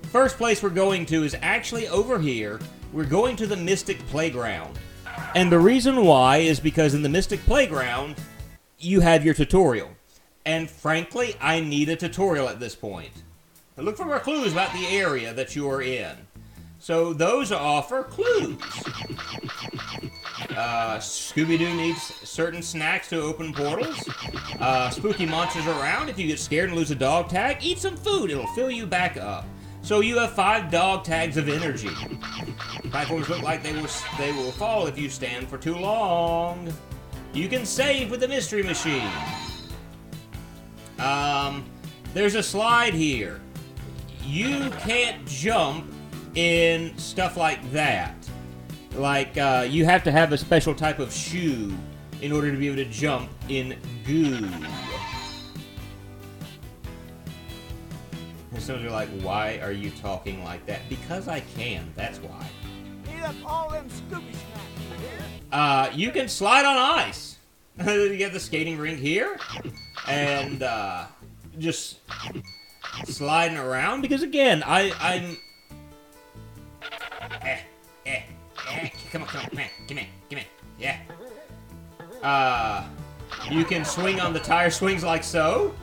First place we're going to is actually over here. We're going to the Mystic Playground. And the reason why is because in the Mystic Playground, you have your tutorial. And frankly, I need a tutorial at this point. Look for more clues about the area that you are in. So those offer clues. Scooby-Doo needs certain snacks to open portals. Spooky monsters around. If you get scared and lose a dog tag, eat some food. It'll fill you back up. So you have 5 dog tags of energy. Platforms look like they will fall if you stand for too long. You can save with the mystery machine. There's a slide here. You can't jump in stuff like that. Like, you have to have a special type of shoe in order to be able to jump in goo. And some of you are like, why are you talking like that? Because I can, that's why. Eat up all them Scooby snacks. You can slide on ice. You get the skating rink here. And, just sliding around. Because, again, I'm... Come on, come here. Yeah. You can swing on the tire swings like so.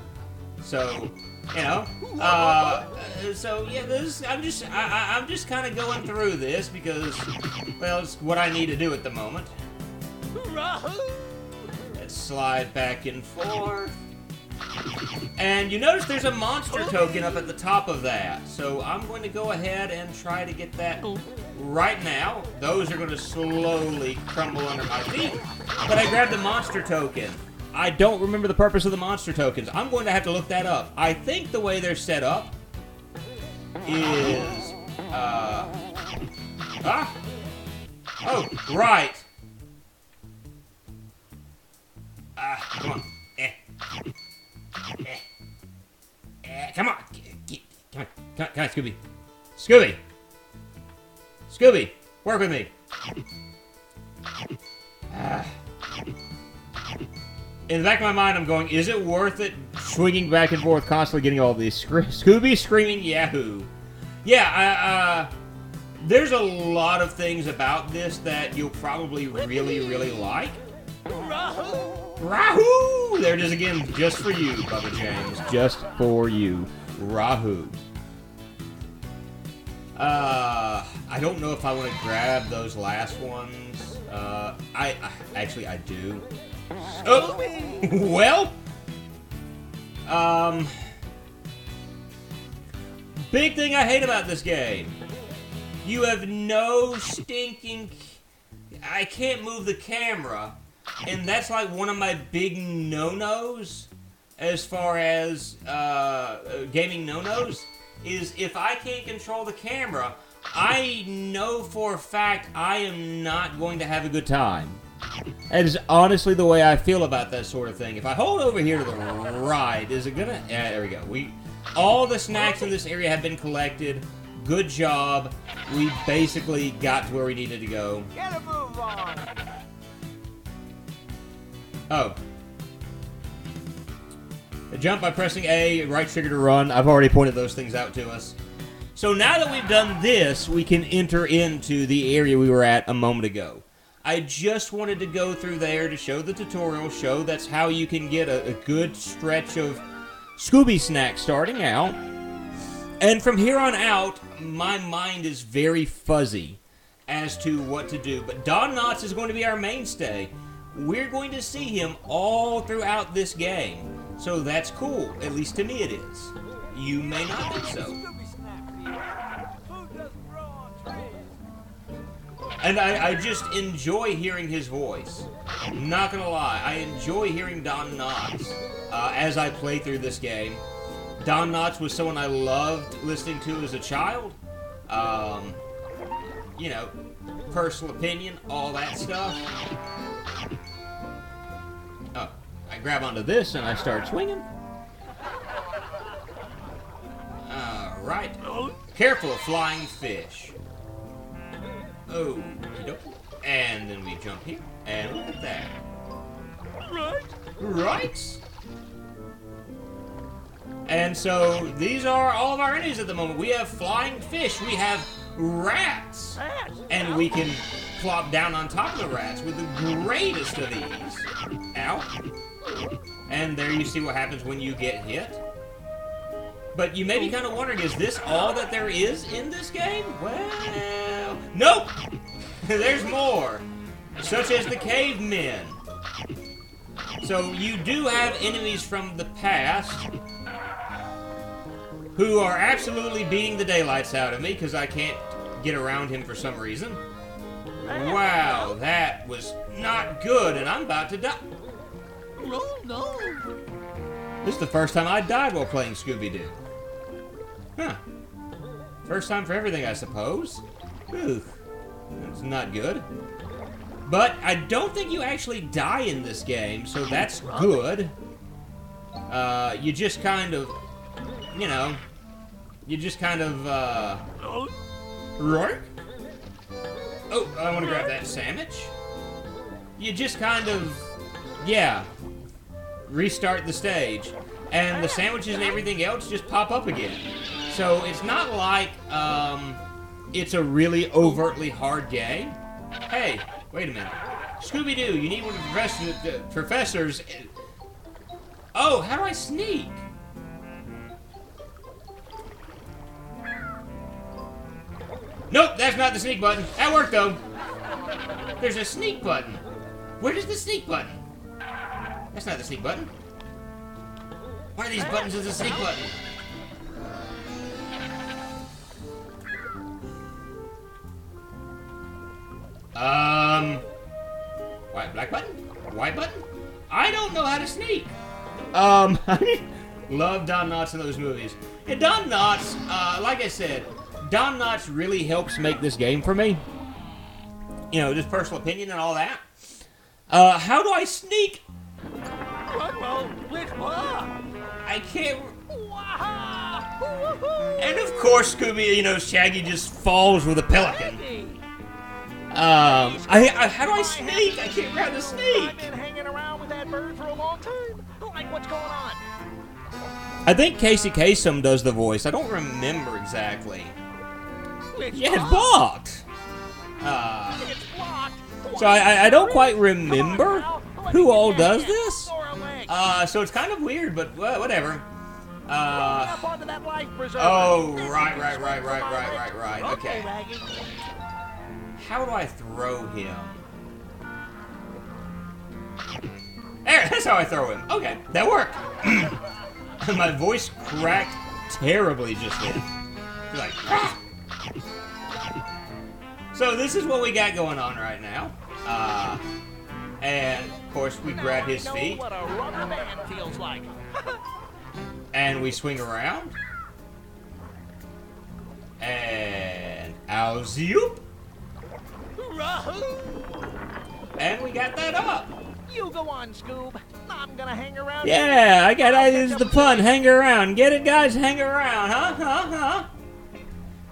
So, you know. So yeah, I'm just kind of going through this because, well, it's what I need to do at the moment. Let's slide back and forth. And you notice there's a monster token up at the top of that. So I'm going to go ahead and try to get that right now. Those are going to slowly crumble under my feet. But I grabbed the monster token. I don't remember the purpose of the monster tokens. I'm going to have to look that up. I think the way they're set up is... Oh, right. Come on. Come on. Come on, Scooby. Scooby, work with me. In the back of my mind, I'm going, is it worth it swinging back and forth, constantly getting all these Scooby screaming Yahoo? Yeah, there's a lot of things about this that you'll probably really, really like. Rahoo! There it is again, just for you, Bubba James. Just for you. Rahoo. I don't know if I want to grab those last ones. Actually, I do. Oh! Well? Big thing I hate about this game. You have no stinking... I can't move the camera. And that's like one of my big no-nos as far as gaming no-nos, is if I can't control the camera, I know for a fact I am not going to have a good time. That is honestly the way I feel about that sort of thing. If I hold over here to the right, is it gonna... Yeah, there we go. All the snacks in this area have been collected. Good job. We basically got to where we needed to go. Get a move on. Oh. Jump by pressing A, right trigger to run. I've already pointed those things out to us. So now that we've done this, we can enter into the area we were at a moment ago. I just wanted to go through there to show the tutorial, show that's how you can get a good stretch of Scooby snacks starting out. And from here on out, my mind is very fuzzy as to what to do. But Don Knotts is going to be our mainstay. We're going to see him all throughout this game. So that's cool. At least to me it is. You may not think so. And I just enjoy hearing his voice. Not gonna lie, I enjoy hearing Don Knotts as I play through this game. Don Knotts was someone I loved listening to as a child. You know, personal opinion, all that stuff. Oh, I grab onto this and I start swinging. Alright. Careful of flying fish. Oh, and then we jump here, and look at that. Right? And so, these are all of our enemies at the moment. We have flying fish, we have rats, and we can plop down on top of the rats with the greatest of ease. Ow. And there you see what happens when you get hit. But you may be kind of wondering, is this all that there is in this game? Well, nope! There's more, such as the cavemen. So you do have enemies from the past who are absolutely beating the daylights out of me because I can't get around him for some reason. Wow, that was not good, and I'm about to die. Oh, no. This is the first time I died while playing Scooby-Doo. Huh. First time for everything, I suppose. Ooh, that's not good. But I don't think you actually die in this game, so that's good. You just kind of, you know, right? Oh, I want to grab that sandwich. You just kind of, yeah, restart the stage. And the sandwiches and everything else just pop up again. So it's not like it's a really overtly hard game. Hey, wait a minute. Scooby-Doo, you need one of the professors. Oh, how do I sneak? Nope, that's not the sneak button. That worked, though. There's a sneak button. Where is the sneak button? That's not the sneak button. Why are these buttons as a sneak button? White, black button? White button? I don't know how to sneak. Love Don Knotts in those movies. And Don Knotts, like I said, Don Knotts really helps make this game for me. You know, just personal opinion and all that. How do I sneak? I can't... And of course, Scooby, you know, Shaggy just falls with a pelican. How do I sneak? I can't grab the snake. I've been hanging around with that bird for a long time. Like, what's going on? I think Casey Kasem does the voice. I don't remember exactly. Yeah, it's blocked. It's blocked. So I don't quite remember who all does this. So it's kind of weird, but whatever. Oh, right. Okay. How do I throw him? There, that's how I throw him. Okay, that worked. My voice cracked terribly just then. Like, ah! So this is what we got going on right now. And of course we grab his feet. What a rubber band feels like. And we swing around. And ow-zoop. And we got that up. You go on, Scoob. I'm gonna hang around. Yeah, I use the pun. Hang around. Get it, guys? Hang around, huh?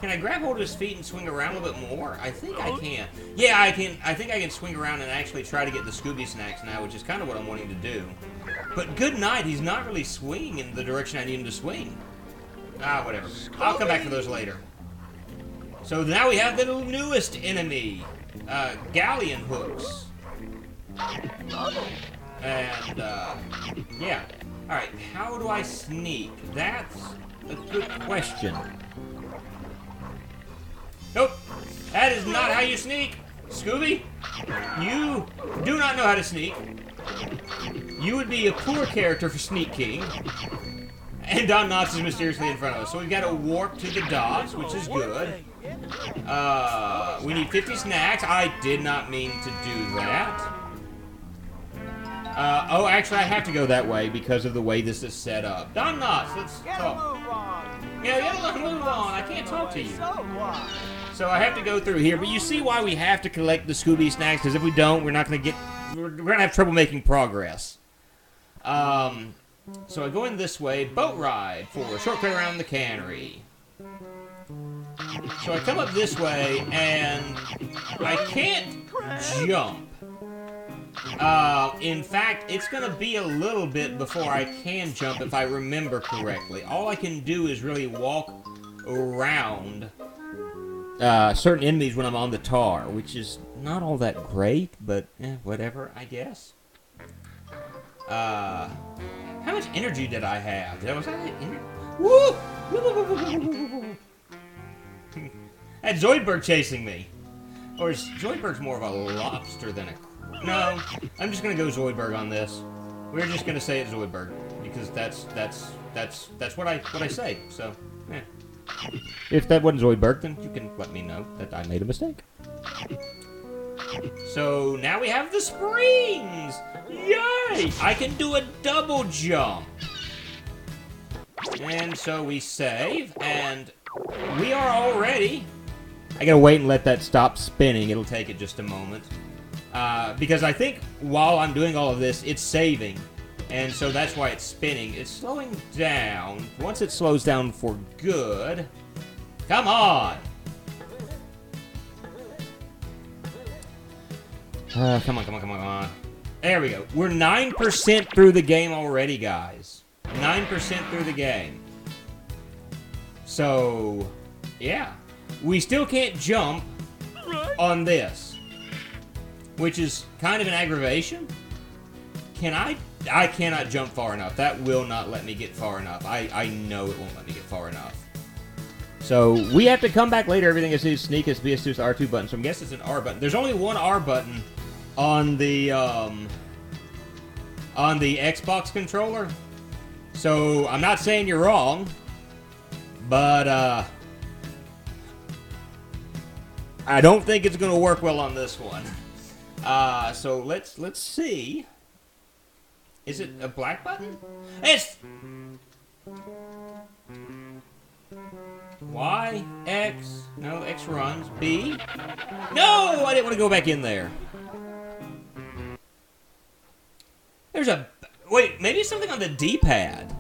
Can I grab hold of his feet and swing around a little bit more? I think I can. Yeah, I can. I think I can swing around and actually try to get the Scooby snacks now, which is kind of what I'm wanting to do. But good night. He's not really swinging in the direction I need him to swing. Whatever. I'll come back to those later. So now we have the newest enemy, galleon hooks. And, yeah. Alright, how do I sneak? That's a good question. Nope. That is not how you sneak. Scooby, you do not know how to sneak. You would be a poor character for Sneak King. And Don Knotts is mysteriously in front of us. So we've got to warp to the docks, which is good. We need 50 snacks. I did not mean to do that. Oh, actually, I have to go that way because of the way this is set up. Don Knotts, let's talk. Yeah, get a move on. I can't talk to you. So I have to go through here, but you see why we have to collect the Scooby snacks, because if we don't, we're not going to get... We're going to have trouble making progress. So I go in this way, boat ride for a shortcut around the cannery. So I come up this way, and I can't jump. In fact, it's going to be a little bit before I can jump, if I remember correctly. All I can do is really walk around certain enemies when I'm on the tar, which is not all that great, but whatever, I guess. How much energy did I have? Was that energy? Woo! That Zoidberg chasing me. Or is Zoidberg's more of a lobster than a... No, I'm just gonna go Zoidberg on this. We're just gonna say it's Zoidberg because that's what I say. So, yeah. If that wasn't Zoidberg, then you can let me know that I made a mistake. So now we have the springs. Yay! I can do a double jump. And so we save, and we are all ready. I gotta wait and let that stop spinning. It'll take it just a moment. Because I think while I'm doing all of this, it's saving. And so that's why it's spinning. It's slowing down. Once it slows down for good... Come on! Come on. There we go. We're 9% through the game already, guys. 9% through the game. So, yeah. We still can't jump on this. Which is kind of an aggravation. I cannot jump far enough. That will not let me get far enough. I know it won't let me get far enough. So we have to come back later. Everything is sneak is BS2 is the R2 button. So I'm guessing it's an R button. There's only one R button on the Xbox controller. So, I'm not saying you're wrong, but, I don't think it's going to work well on this one. So let's see. Is it a black button? It's Y, X. No, X runs. B. No, I didn't want to go back in there. There's a... Wait, maybe it's something on the D-pad.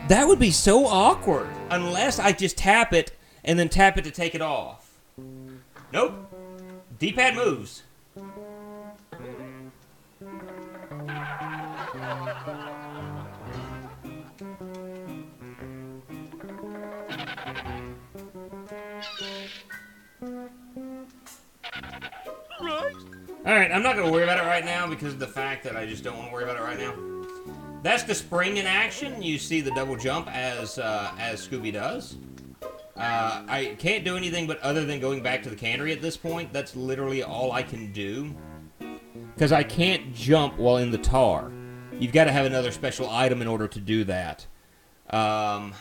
That would be so awkward. Unless I just tap it and then tap it to take it off. Nope. D-pad moves. Alright, I'm not going to worry about it right now because of the fact that I just don't want to worry about it right now. That's the spring in action. You see the double jump as Scooby does. I can't do anything but other than going back to the cannery at this point. That's literally all I can do. Because I can't jump while in the tar. You've got to have another special item in order to do that. Ooh,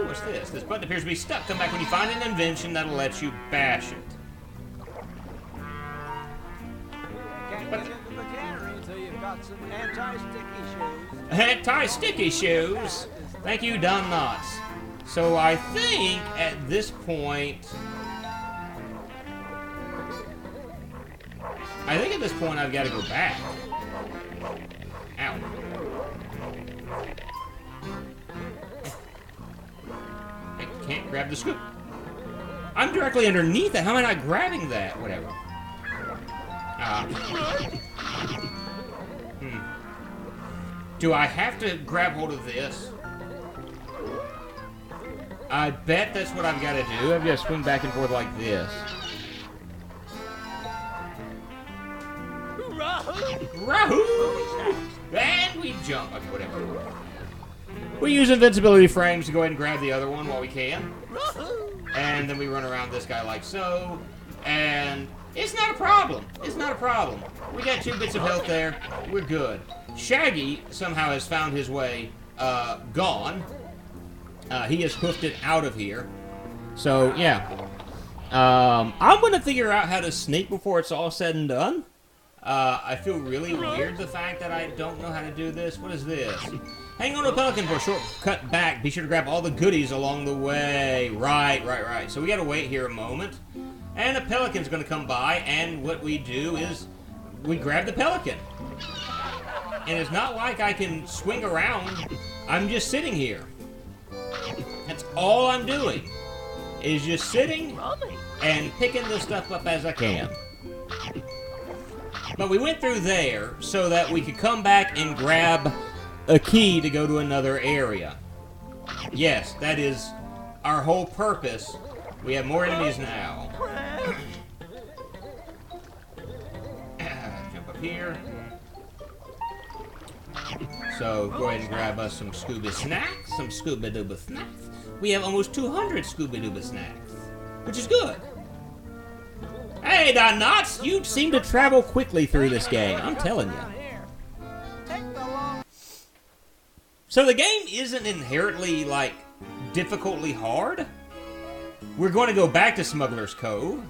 what's this? This button appears to be stuck. Come back when you find an invention that'll let you bash it. Can't get into the cannery until you've got some anti-sticky shoes. Anti-sticky shoes? Thank you, Don Knotts. So I think at this point... I've got to go back. Ow. I can't grab the scoop. I'm directly underneath it. How am I not grabbing that? Whatever. Do I have to grab hold of this? I bet that's what I've got to do. I've got to swing back and forth like this. Rahoo! And we jump. Okay, whatever. We use invincibility frames to go ahead and grab the other one while we can. And then we run around this guy like so. And it's not a problem. It's not a problem. We got 2 bits of health there. We're good. Shaggy somehow has found his way gone. He has hoofed it out of here. So, yeah. I'm going to figure out how to sneak before it's all said and done. I feel really weird the fact that I don't know how to do this. What is this? Hang on to a pelican for a shortcut back. Be sure to grab all the goodies along the way. Right. So we got to wait here a moment. And a pelican's going to come by, and what we do is we grab the pelican. And it's not like I can swing around. I'm just sitting here. That's all I'm doing. Is just sitting and picking the stuff up as I can. But we went through there so that we could come back and grab a key to go to another area. Yes, that is our whole purpose. We have more enemies now. Jump up here. So go ahead and grab us some Scooby snacks, some Scooby Dooba snacks. We have almost 200 Scooby Dooba snacks, which is good. Hey, Don Knotts, you seem to travel quickly through this game. I'm telling you. So the game isn't inherently, like, difficultly hard. We're going to go back to Smuggler's Cove.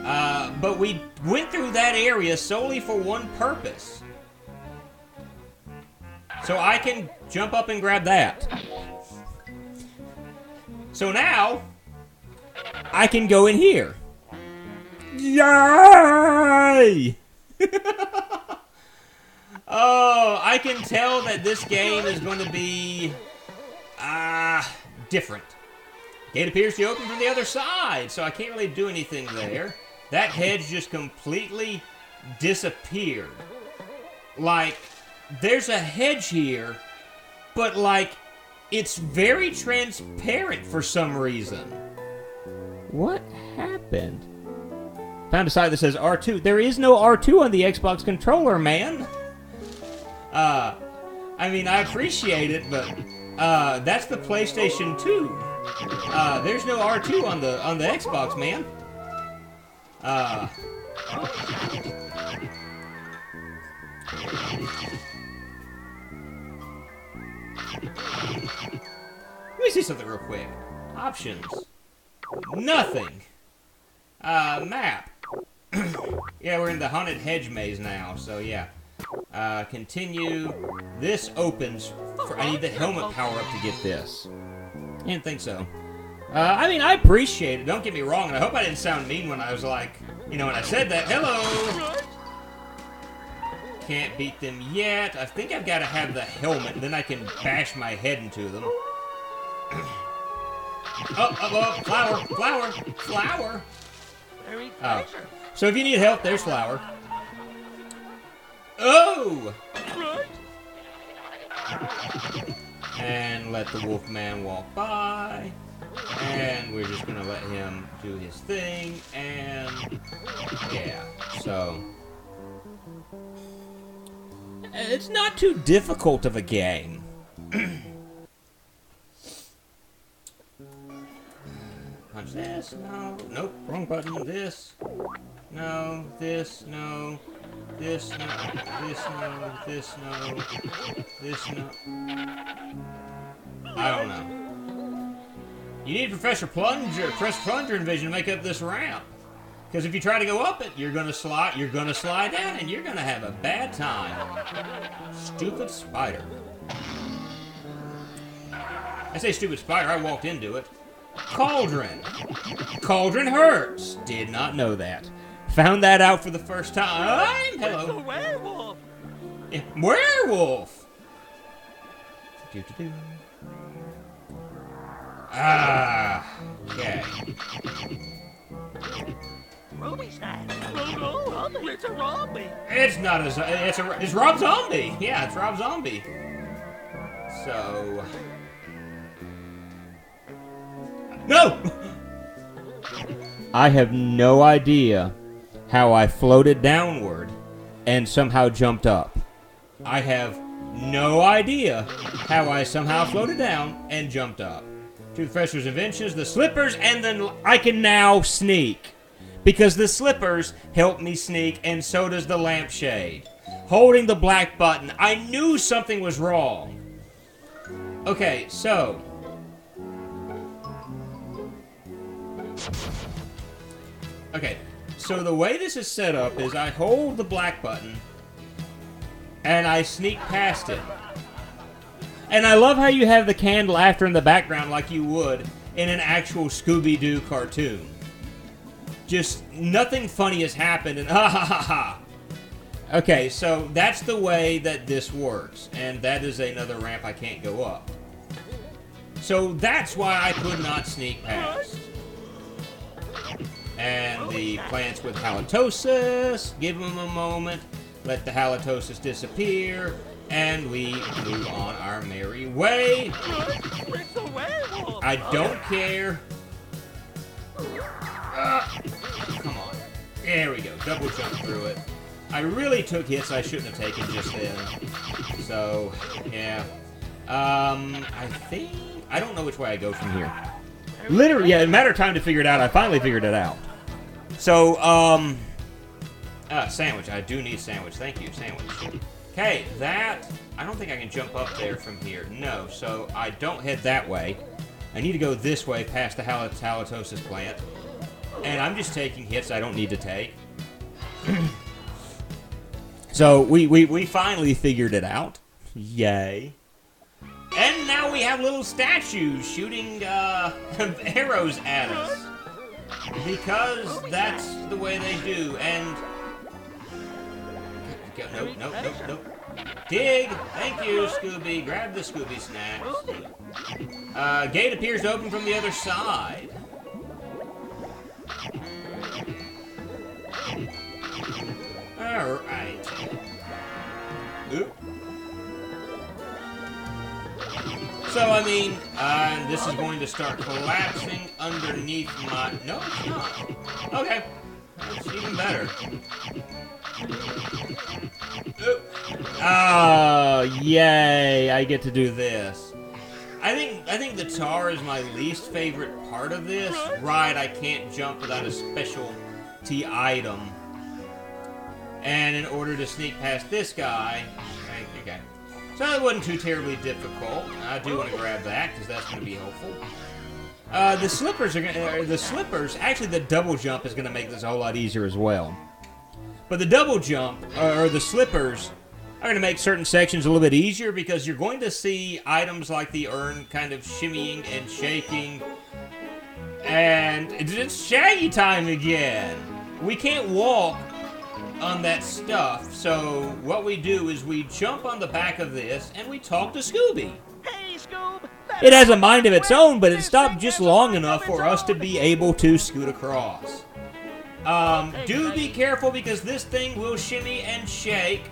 But we went through that area solely for one purpose. So I can jump up and grab that. So now, I can go in here. Yay! Oh, I can tell that this game is going to be different. Gate appears to open from the other side, so I can't really do anything there. That hedge just completely disappeared. Like, there's a hedge here, but like, it's very transparent for some reason. What happened? Found a site that says R2. There is no R2 on the Xbox controller, man. I mean, I appreciate it, but that's the PlayStation 2. There's no R2 on the Xbox, man. Let me see something real quick. Options. Nothing. Map. Yeah, we're in the haunted hedge maze now, so yeah. Continue. This opens. I need the helmet power up to get this. I didn't think so. I mean, I appreciate it. Don't get me wrong, and I hope I didn't sound mean when I was like, you know, when I said that. Hello! Can't beat them yet. I think I've got to have the helmet, and then I can bash my head into them. Oh, flower, flower, flower. Oh. So if you need help, there's flower. Oh! And let the wolf man walk by. And we're just gonna let him do his thing. And yeah, so it's not too difficult of a game. Punch this, no, nope, wrong button, this, no, this, no, this, no, this, no, this, no, this, no. I don't know. You need Professor Plunger and Vision to make up this ramp. Because if you try to go up it, you're gonna slide down, and you're gonna have a bad time. Stupid spider. I say stupid spider, I walked into it. Cauldron. Cauldron hurts. Did not know that. Found that out for the first time. Hello. It's a werewolf. Yeah, werewolf. Doo-doo-doo. Ah. Okay. Ruby's hat. It's a Robbie. It's not it's Rob Zombie. Yeah, it's Rob Zombie. So. No! I have no idea how I floated downward and somehow jumped up. I have no idea how I somehow floated down and jumped up. To the Professor's inventions, the slippers, and then I can now sneak. Because the slippers help me sneak, and so does the lampshade. Holding the black button, I knew something was wrong. Okay, so. Okay, so the way this is set up is I hold the black button, and I sneak past it. And I love how you have the canned laughter in the background like you would in an actual Scooby-Doo cartoon. Just nothing funny has happened, and ha ha ha ha. Okay, so that's the way that this works, and that is another ramp I can't go up. So that's why I could not sneak past. And the plants with halitosis, give them a moment, let the halitosis disappear, and we move on our merry way. I don't care. Come on. There we go. Double jump through it. I really took hits I shouldn't have taken just then. So, yeah. I think. I don't know which way I go from here. Literally, yeah, in a matter of time to figure it out. I finally figured it out. So, sandwich. I do need sandwich. Thank you, sandwich. Okay, that. I don't think I can jump up there from here. No, so I don't head that way. I need to go this way past the halitosis plant. And I'm just taking hits I don't need to take. So we finally figured it out. Yay. And now we have little statues shooting arrows at us. Because that's the way they do. And nope. Dig! Thank you, Scooby. Grab the Scooby snacks. Gate appears to open from the other side. Alright. Oop. So, I mean, this is going to start collapsing underneath my... No, it's not. Okay. That's even better. Oop. Oh, yay. I get to do this. I think the tar is my least favorite part of this. Right, I can't jump without a specialty item. And in order to sneak past this guy, okay. So that wasn't too terribly difficult. I do want to grab that because that's going to be helpful. The slippers actually the double jump is going to make this a whole lot easier as well. But the double jump, or the slippers, are going to make certain sections a little bit easier because you're going to see items like the urn kind of shimmying and shaking. And it's Shaggy time again. We can't walk on that stuff, so what we do is we jump on the back of this and we talk to Scooby. Hey, Scoob! It has a mind of its own, but it stopped just long enough for us to be able to scoot across. Do be careful because this thing will shimmy and shake.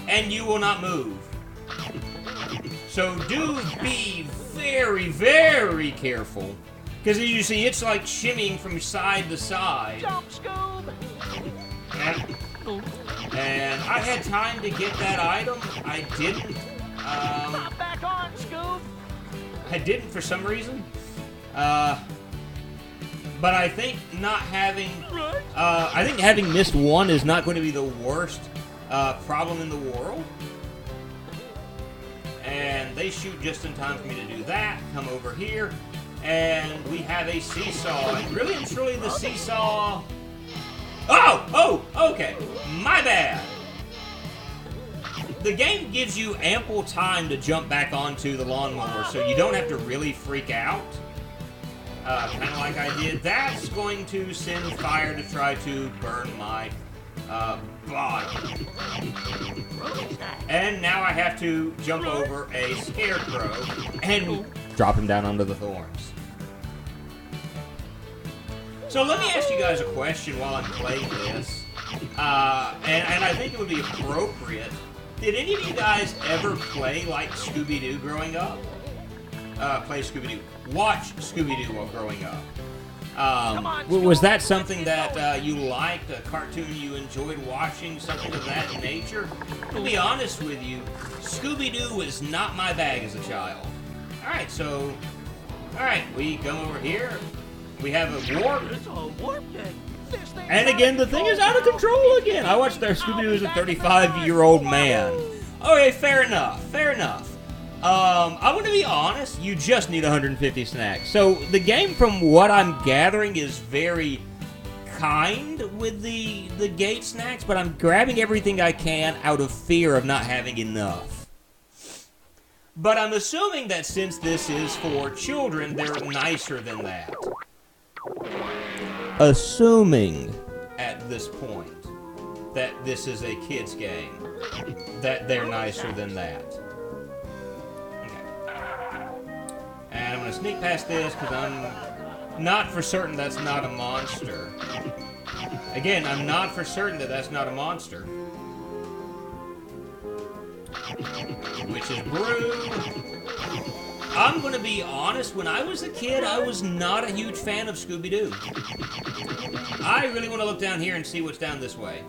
And you will not move. So do be very, very careful. Because as you see, it's like shimmying from side to side. Jump, Scoob! And I had time to get that item. I didn't. Pop back on, Scoob! I didn't for some reason. But I think not having... I think having missed one is not going to be the worst problem in the world. And they shoot just in time for me to do that. Come over here. And we have a seesaw. And really and truly the seesaw... Oh! Okay. My bad. The game gives you ample time to jump back onto the lawnmower, so you don't have to really freak out. Kind of like I did. That's going to send fire to try to burn my body. And now I have to jump over a scarecrow and drop him down onto the thorns. So let me ask you guys a question while I'm playing this. And I think it would be appropriate. Did any of you guys ever play like Scooby-Doo growing up? Play Scooby-Doo. Watch Scooby-Doo while growing up. Was that something that you liked, a cartoon you enjoyed watching, something of that nature? To be honest with you, Scooby-Doo was not my bag as a child. Alright, so... Alright, we come over here. We have a warp. It's a warp gate. And again, the thing is out of control again. I watched their Scooby-Doo as a 35-year-old man. Okay, fair enough. I'm going to be honest, you just need 150 snacks. So the game, from what I'm gathering, is very kind with the gate snacks, but I'm grabbing everything I can out of fear of not having enough. But I'm assuming that since this is for children, they're nicer than that. Assuming at this point that this is a kid's game, that they're nicer than that. And I'm going to sneak past this because I'm not for certain that's not a monster. Again, I'm not for certain that that's not a monster. Which is Brew. I'm going to be honest, when I was a kid, I was not a huge fan of Scooby-Doo. I really want to look down here and see what's down this way.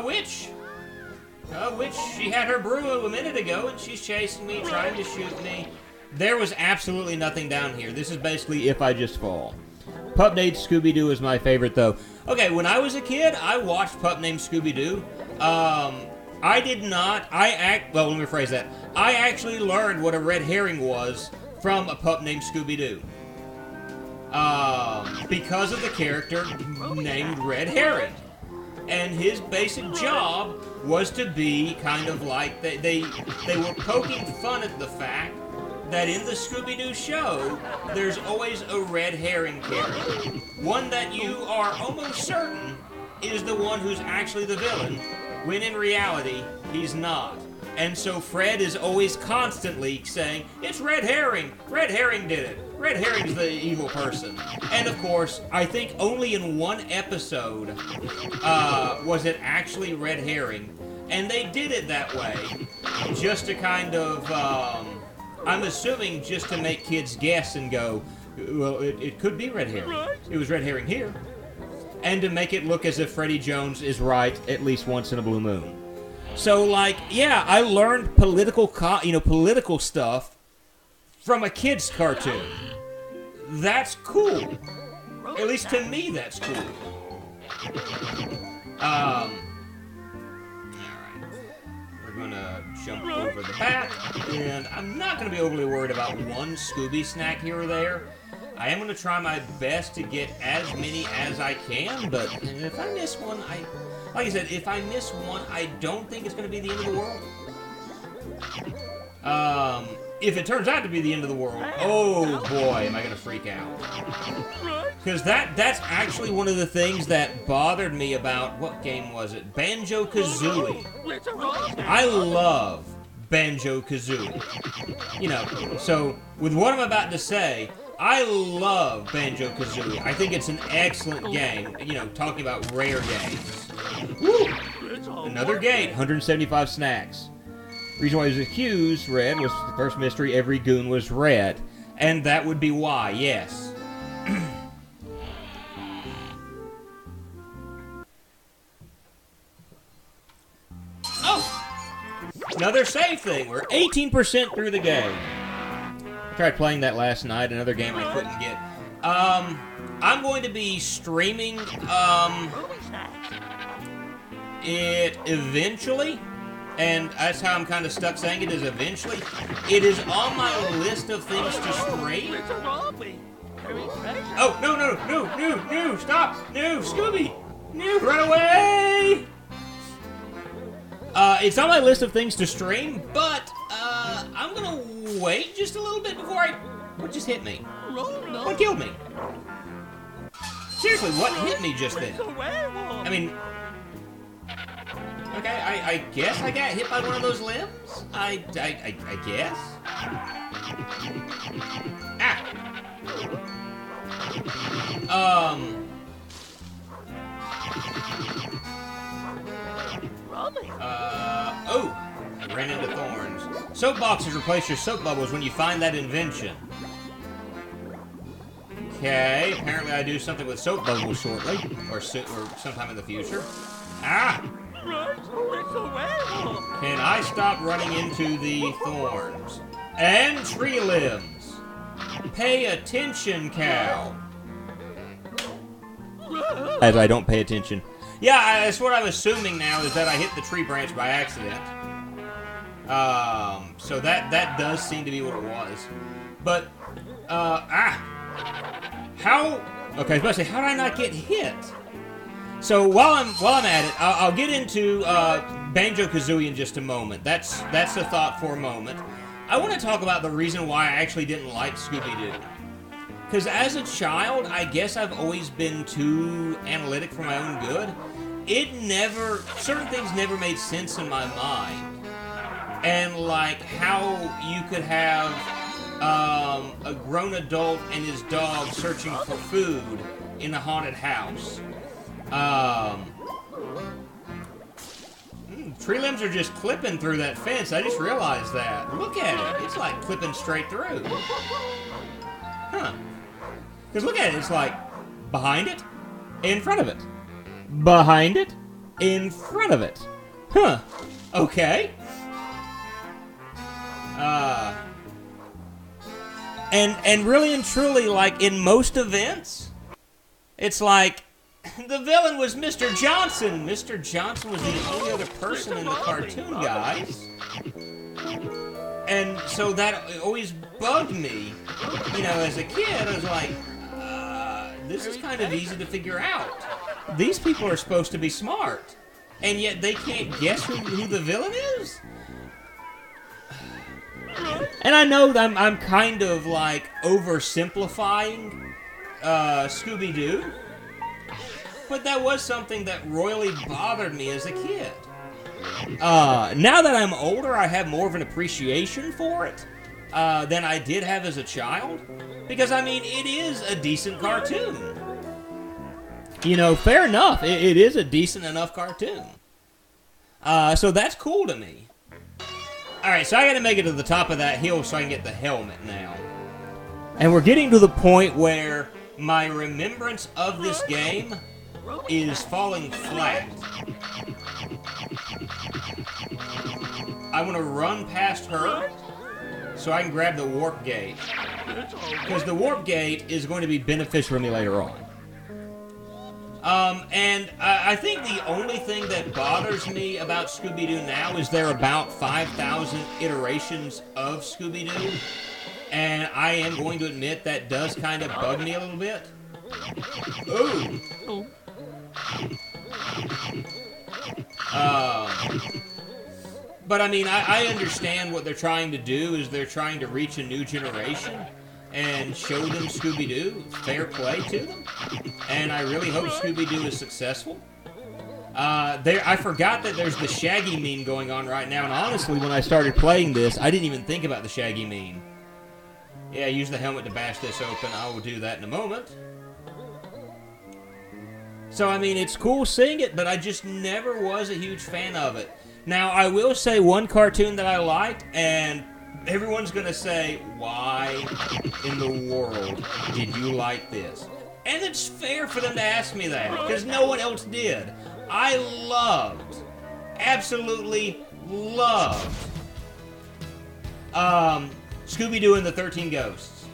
Witch, she had her brew a minute ago, and she's chasing me, trying to shoot me. There was absolutely nothing down here. This is basically if I just fall. Pup Named Scooby-Doo is my favorite, though. Okay, when I was a kid, I watched Pup Named Scooby-Doo. I did not, well, let me rephrase that. I actually learned what a red herring was from a pup named Scooby-Doo. Because of the character named Red Herring. And his basic job was to be kind of like, they were poking fun at the fact that in the Scooby-Doo show, there's always a red herring character. One that you are almost certain is the one who's actually the villain, when in reality, he's not. And so Fred is always constantly saying, it's Red Herring! Red Herring did it! Red Herring's the evil person. And of course, I think only in one episode was it actually Red Herring. And they did it that way, just to kind of, I'm assuming just to make kids guess and go, well, it could be Red Herring. It was Red Herring here. And to make it look as if Freddie Jones is right at least once in a blue moon. So, like, yeah, I learned political stuff from a kid's cartoon. That's cool. At least to me, that's cool. Alright. We're gonna jump over the back, and I'm not gonna be overly worried about one Scooby snack here or there. I am gonna try my best to get as many as I can, but if I miss one, like I said, if I miss one, I don't think it's gonna be the end of the world. If it turns out to be the end of the world, oh boy, am I gonna freak out. Because that's actually one of the things that bothered me about, what game was it? Banjo-Kazooie. I love Banjo-Kazooie. You know, so with what I'm about to say, I love Banjo-Kazooie. I think it's an excellent game, you know, talking about rare games. Woo! Another gate, 175 snacks. Reason why he was accused, red, was the first mystery, every goon was red. And that would be why, yes. Oh! Another save thing. We're 18% through the game. I tried playing that last night, another game I couldn't get. I'm going to be streaming, it eventually. And that's how I'm kind of stuck saying it, is eventually. It is on my list of things to stream. Oh, no, stop! No, Scooby! No, run away! It's on my list of things to stream, but, I'm gonna wait just a little bit before what just hit me? What killed me? Seriously, what hit me just then? I mean... Okay, I guess I got hit by one of those limbs? I guess? Ah! Oh! I ran into thorns. Soap boxes replace your soap bubbles when you find that invention. Okay, apparently I do something with soap bubbles shortly. Or sometime in the future. Ah! Can I stop running into the thorns? And tree limbs. Pay attention, cow. As I don't pay attention. Yeah, that's what I'm assuming now, is that I hit the tree branch by accident. So that does seem to be what it was. But, how... Okay, I was about to say, how did I not get hit? So while I'm at it, I'll get into Banjo-Kazooie in just a moment. That's a thought for a moment. I want to talk about the reason why I actually didn't like Scooby-Doo. Because as a child, I guess I've always been too analytic for my own good. Certain things never made sense in my mind. And like how you could have a grown adult and his dog searching for food in a haunted house. Tree limbs are just clipping through that fence. I just realized that. Look at it. It's like clipping straight through. Huh. Because look at it. It's like behind it, in front of it. Behind it, in front of it. Huh. Okay. And really and truly, like in most events, it's like the villain was Mr. Johnson. Mr. Johnson was the only other person in the cartoon, guys. And so that always bugged me. You know, as a kid, I was like, this is kind of easy to figure out. These people are supposed to be smart. And yet they can't guess who the villain is? And I know that I'm kind of like oversimplifying Scooby-Doo. But that was something that royally bothered me as a kid. Now that I'm older, I have more of an appreciation for it than I did have as a child. Because, I mean, it is a decent cartoon. You know, fair enough. It is a decent enough cartoon. So that's cool to me. Alright, so I gotta make it to the top of that hill so I can get the helmet now. And we're getting to the point where my remembrance of this game is falling flat. I want to run past her so I can grab the warp gate. Because the warp gate is going to be beneficial to me later on. And I think the only thing that bothers me about Scooby-Doo now is there are about 5,000 iterations of Scooby-Doo. And I am going to admit that does kind of bug me a little bit. Ooh. But I mean, I understand what they're trying to do is they're trying to reach a new generation and show them Scooby-Doo. Fair play to them. And I really hope Scooby-Doo is successful. I forgot that there's the Shaggy meme going on right now, and honestly, when I started playing this, I didn't even think about the Shaggy meme. Yeah, use the helmet to bash this open. I will do that in a moment. So, I mean, it's cool seeing it, but I just never was a huge fan of it. Now, I will say one cartoon that I liked, and everyone's going to say, why in the world did you like this? And it's fair for them to ask me that, because no one else did. I loved, absolutely loved, Scooby-Doo and the 13 Ghosts.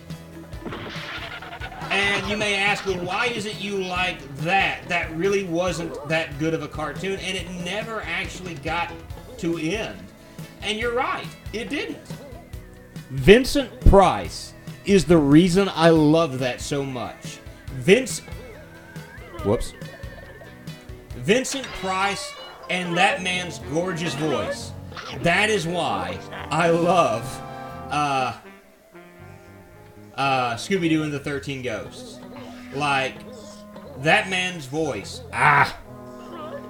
And you may ask, well, why is it you like that? That really wasn't that good of a cartoon, and it never actually got to end. And you're right, it didn't. Vincent Price is the reason I loved that so much. Vincent Price and that man's gorgeous voice. That is why I love Scooby-Doo and the 13 Ghosts. Like, that man's voice,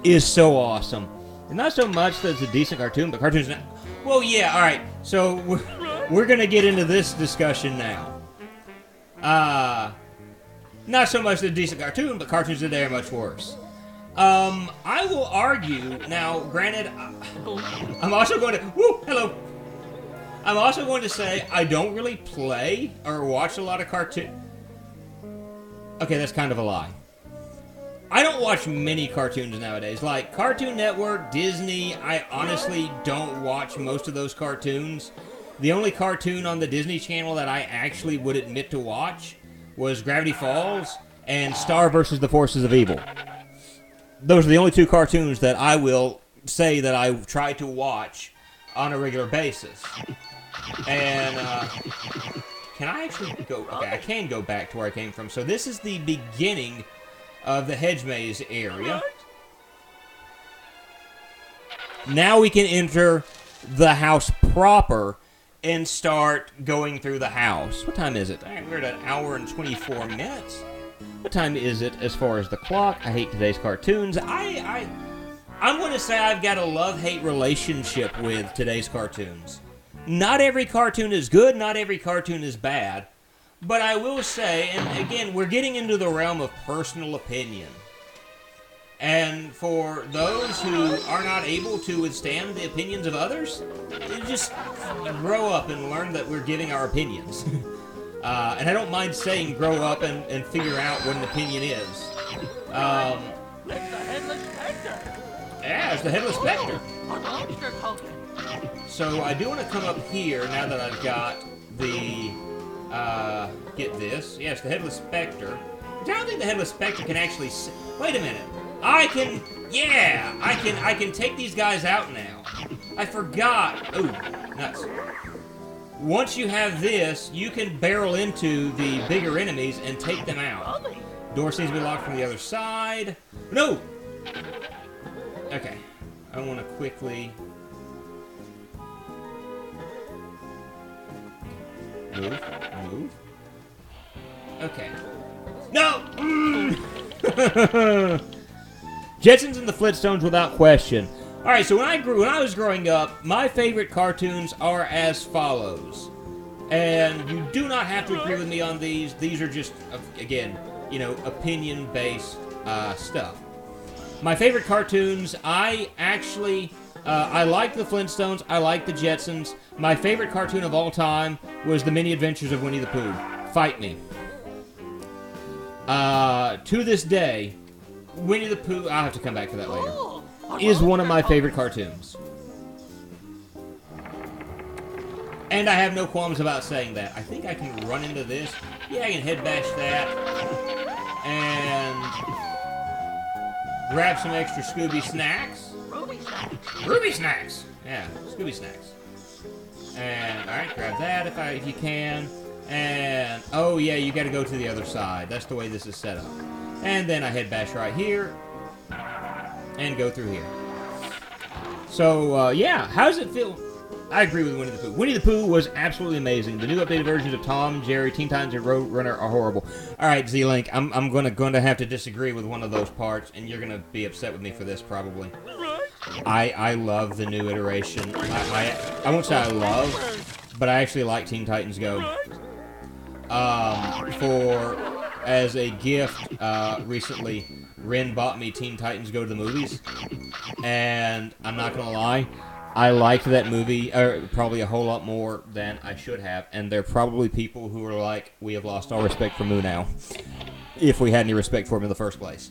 is so awesome. And not so much that it's a decent cartoon, but cartoons now. Well, yeah, alright, so we're gonna get into this discussion now. Not so much a decent cartoon, but cartoons today are much worse. I will argue, now, granted, I'm also going to, hello. I'm also going to say I don't really play or watch a lot of cartoons. Okay, that's kind of a lie. I don't watch many cartoons nowadays. Like Cartoon Network, Disney, I honestly don't watch most of those cartoons. The only cartoon on the Disney Channel that I actually would admit to watch was Gravity Falls and Star vs. the Forces of Evil. Those are the only two cartoons that I will say that I try to watch on a regular basis. And, can I actually go... Okay, I can go back to where I came from. So this is the beginning of the hedge maze area. Now we can enter the house proper and start going through the house. What time is it? We're at 1 hour and 24 minutes. What time is it as far as the clock? I hate today's cartoons. I'm going to say I've got a love-hate relationship with today's cartoons. Not every cartoon is good, not every cartoon is bad. But I will say, and again, we're getting into the realm of personal opinion. And for those who are not able to withstand the opinions of others, just grow up and learn that we're giving our opinions. And I don't mind saying grow up and figure out what an opinion is. It's the Headless Spectre. Yeah, it's the Headless Spectre. A monster token. So I do want to come up here now that I've got the, get this. Yes, the Headless Spectre. I don't think the Headless Spectre can actually, wait a minute. I can take these guys out now. I forgot. Ooh, nuts. Once you have this, you can barrel into the bigger enemies and take them out. Door seems to be locked from the other side. No! Okay. I want to quickly... Move. Okay. No! Jetsons and the Flintstones without question. Alright, so when I was growing up, my favorite cartoons are as follows. And you do not have to agree with me on these. These are just, again, you know, opinion-based stuff. My favorite cartoons, I like the Flintstones, I like the Jetsons. My favorite cartoon of all time was The Many Adventures of Winnie the Pooh. Fight me. To this day, Winnie the Pooh, I'll have to come back to that later, is one of my favorite cartoons. And I have no qualms about saying that. I think I can run into this. Yeah, I can head bash that. And... grab some extra Scooby snacks. Ruby snacks. Ruby snacks! Yeah, Scooby snacks. And, alright, grab that if you can. And, oh yeah, you gotta go to the other side. That's the way this is set up. And then I head bash right here. And go through here. So, yeah, how does it feel? I agree with Winnie the Pooh. Winnie the Pooh was absolutely amazing. The new updated versions of Tom, Jerry, Teen Titans, and Roadrunner are horrible. All right, Z-Link, I'm going to have to disagree with one of those parts, and you're going to be upset with me for this, probably. I love the new iteration. I won't say I love, but I actually like Teen Titans Go. As a gift, recently, Ren bought me Teen Titans Go to the movies, and I'm not going to lie, I liked that movie probably a whole lot more than I should have, and there are probably people who are like, we have lost all respect for Moo now, if we had any respect for him in the first place.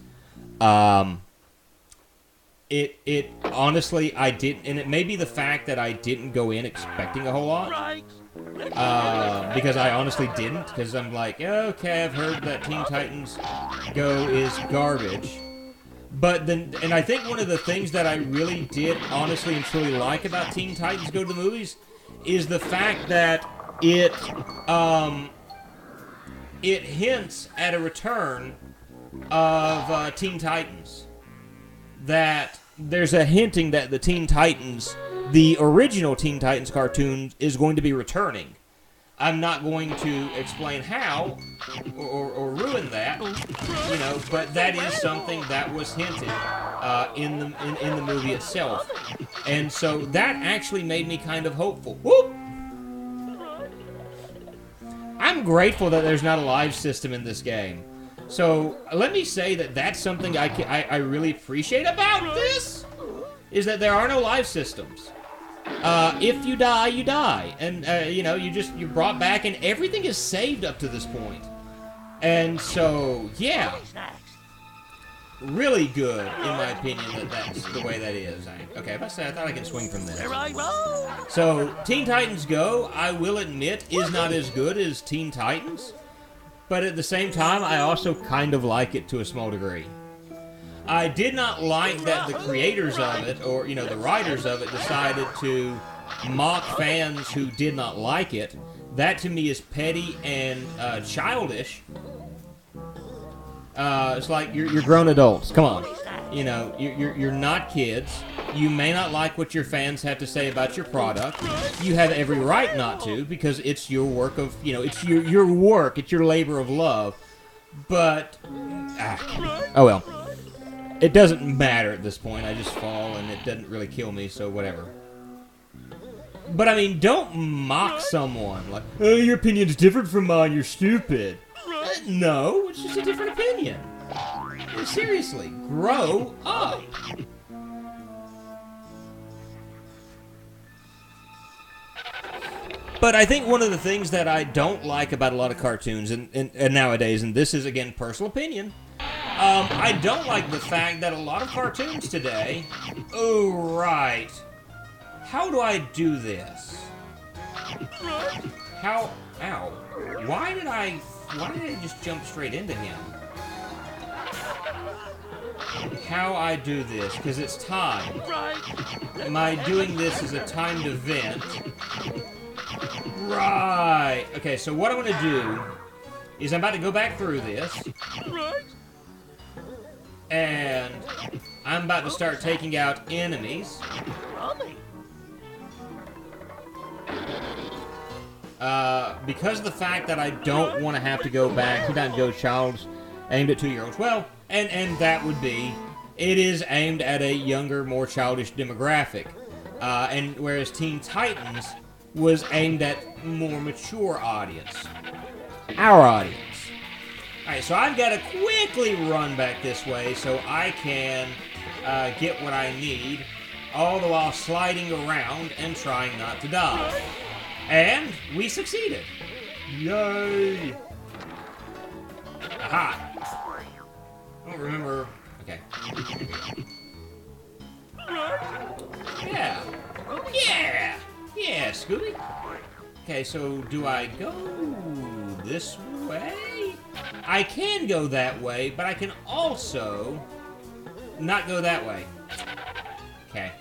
It honestly, I didn't, and it may be the fact that I didn't go in expecting a whole lot, because I honestly didn't, because I'm like, okay, I've heard that Teen Titans Go is garbage. But then, and I think one of the things that I really did honestly and truly like about Teen Titans Go to the movies is the fact that it hints at a return of Teen Titans. That there's a hinting that the Teen Titans, the original Teen Titans cartoon, is going to be returning. I'm not going to explain how or ruin that, you know, but that is something that was hinted in the movie itself, and so that actually made me kind of hopeful. Whoop! I'm grateful that there's not a live system in this game. So let me say that that's something I really appreciate about this, is that there are no live systems. If you die, you die. And, you know, you're brought back, and everything is saved up to this point. And so, yeah. Really good, in my opinion, that's the way that is. Okay, if I say I thought I could swing from this. So, Teen Titans Go, I will admit, is not as good as Teen Titans. But at the same time, I also kind of like it to a small degree. I did not like that the creators of it, or, you know, the writers of it, decided to mock fans who did not like it. That, to me, is petty and childish. It's like, you're grown adults. Come on. You know, you're not kids. You may not like what your fans have to say about your product. You have every right not to, because it's your work of, you know, it's your work, it's your labor of love. But, oh well. It doesn't matter at this point. I just fall, and it doesn't really kill me, so whatever. But, I mean, don't mock someone. Like, oh, your opinion's different from mine, you're stupid. No, it's just a different opinion. Seriously, grow up. But I think one of the things that I don't like about a lot of cartoons and nowadays, and this is, again, personal opinion, I don't like the fact that a lot of cartoons today... Oh, right. How do I do this? How... Ow. Why did I just jump straight into him? How I do this, because it's timed. Am I doing this as a timed event? Right. Okay, so what I'm going to do is I'm about to go back through this. And I'm about to start taking out enemies. Because of the fact that I don't want to have to go back. Teen Titans Go Child's aimed at 2-year-olds. Well, and that would be, it is aimed at a younger, more childish demographic. And whereas Teen Titans was aimed at more mature audience. Our audience. Alright, so I've got to quickly run back this way so I can get what I need, all the while sliding around and trying not to die. And we succeeded. Yay! Aha! I don't remember. Okay. Yeah! Yeah! Yeah, Scooby! Okay, so do I go this way? I can go that way, but I can also... not go that way. Okay.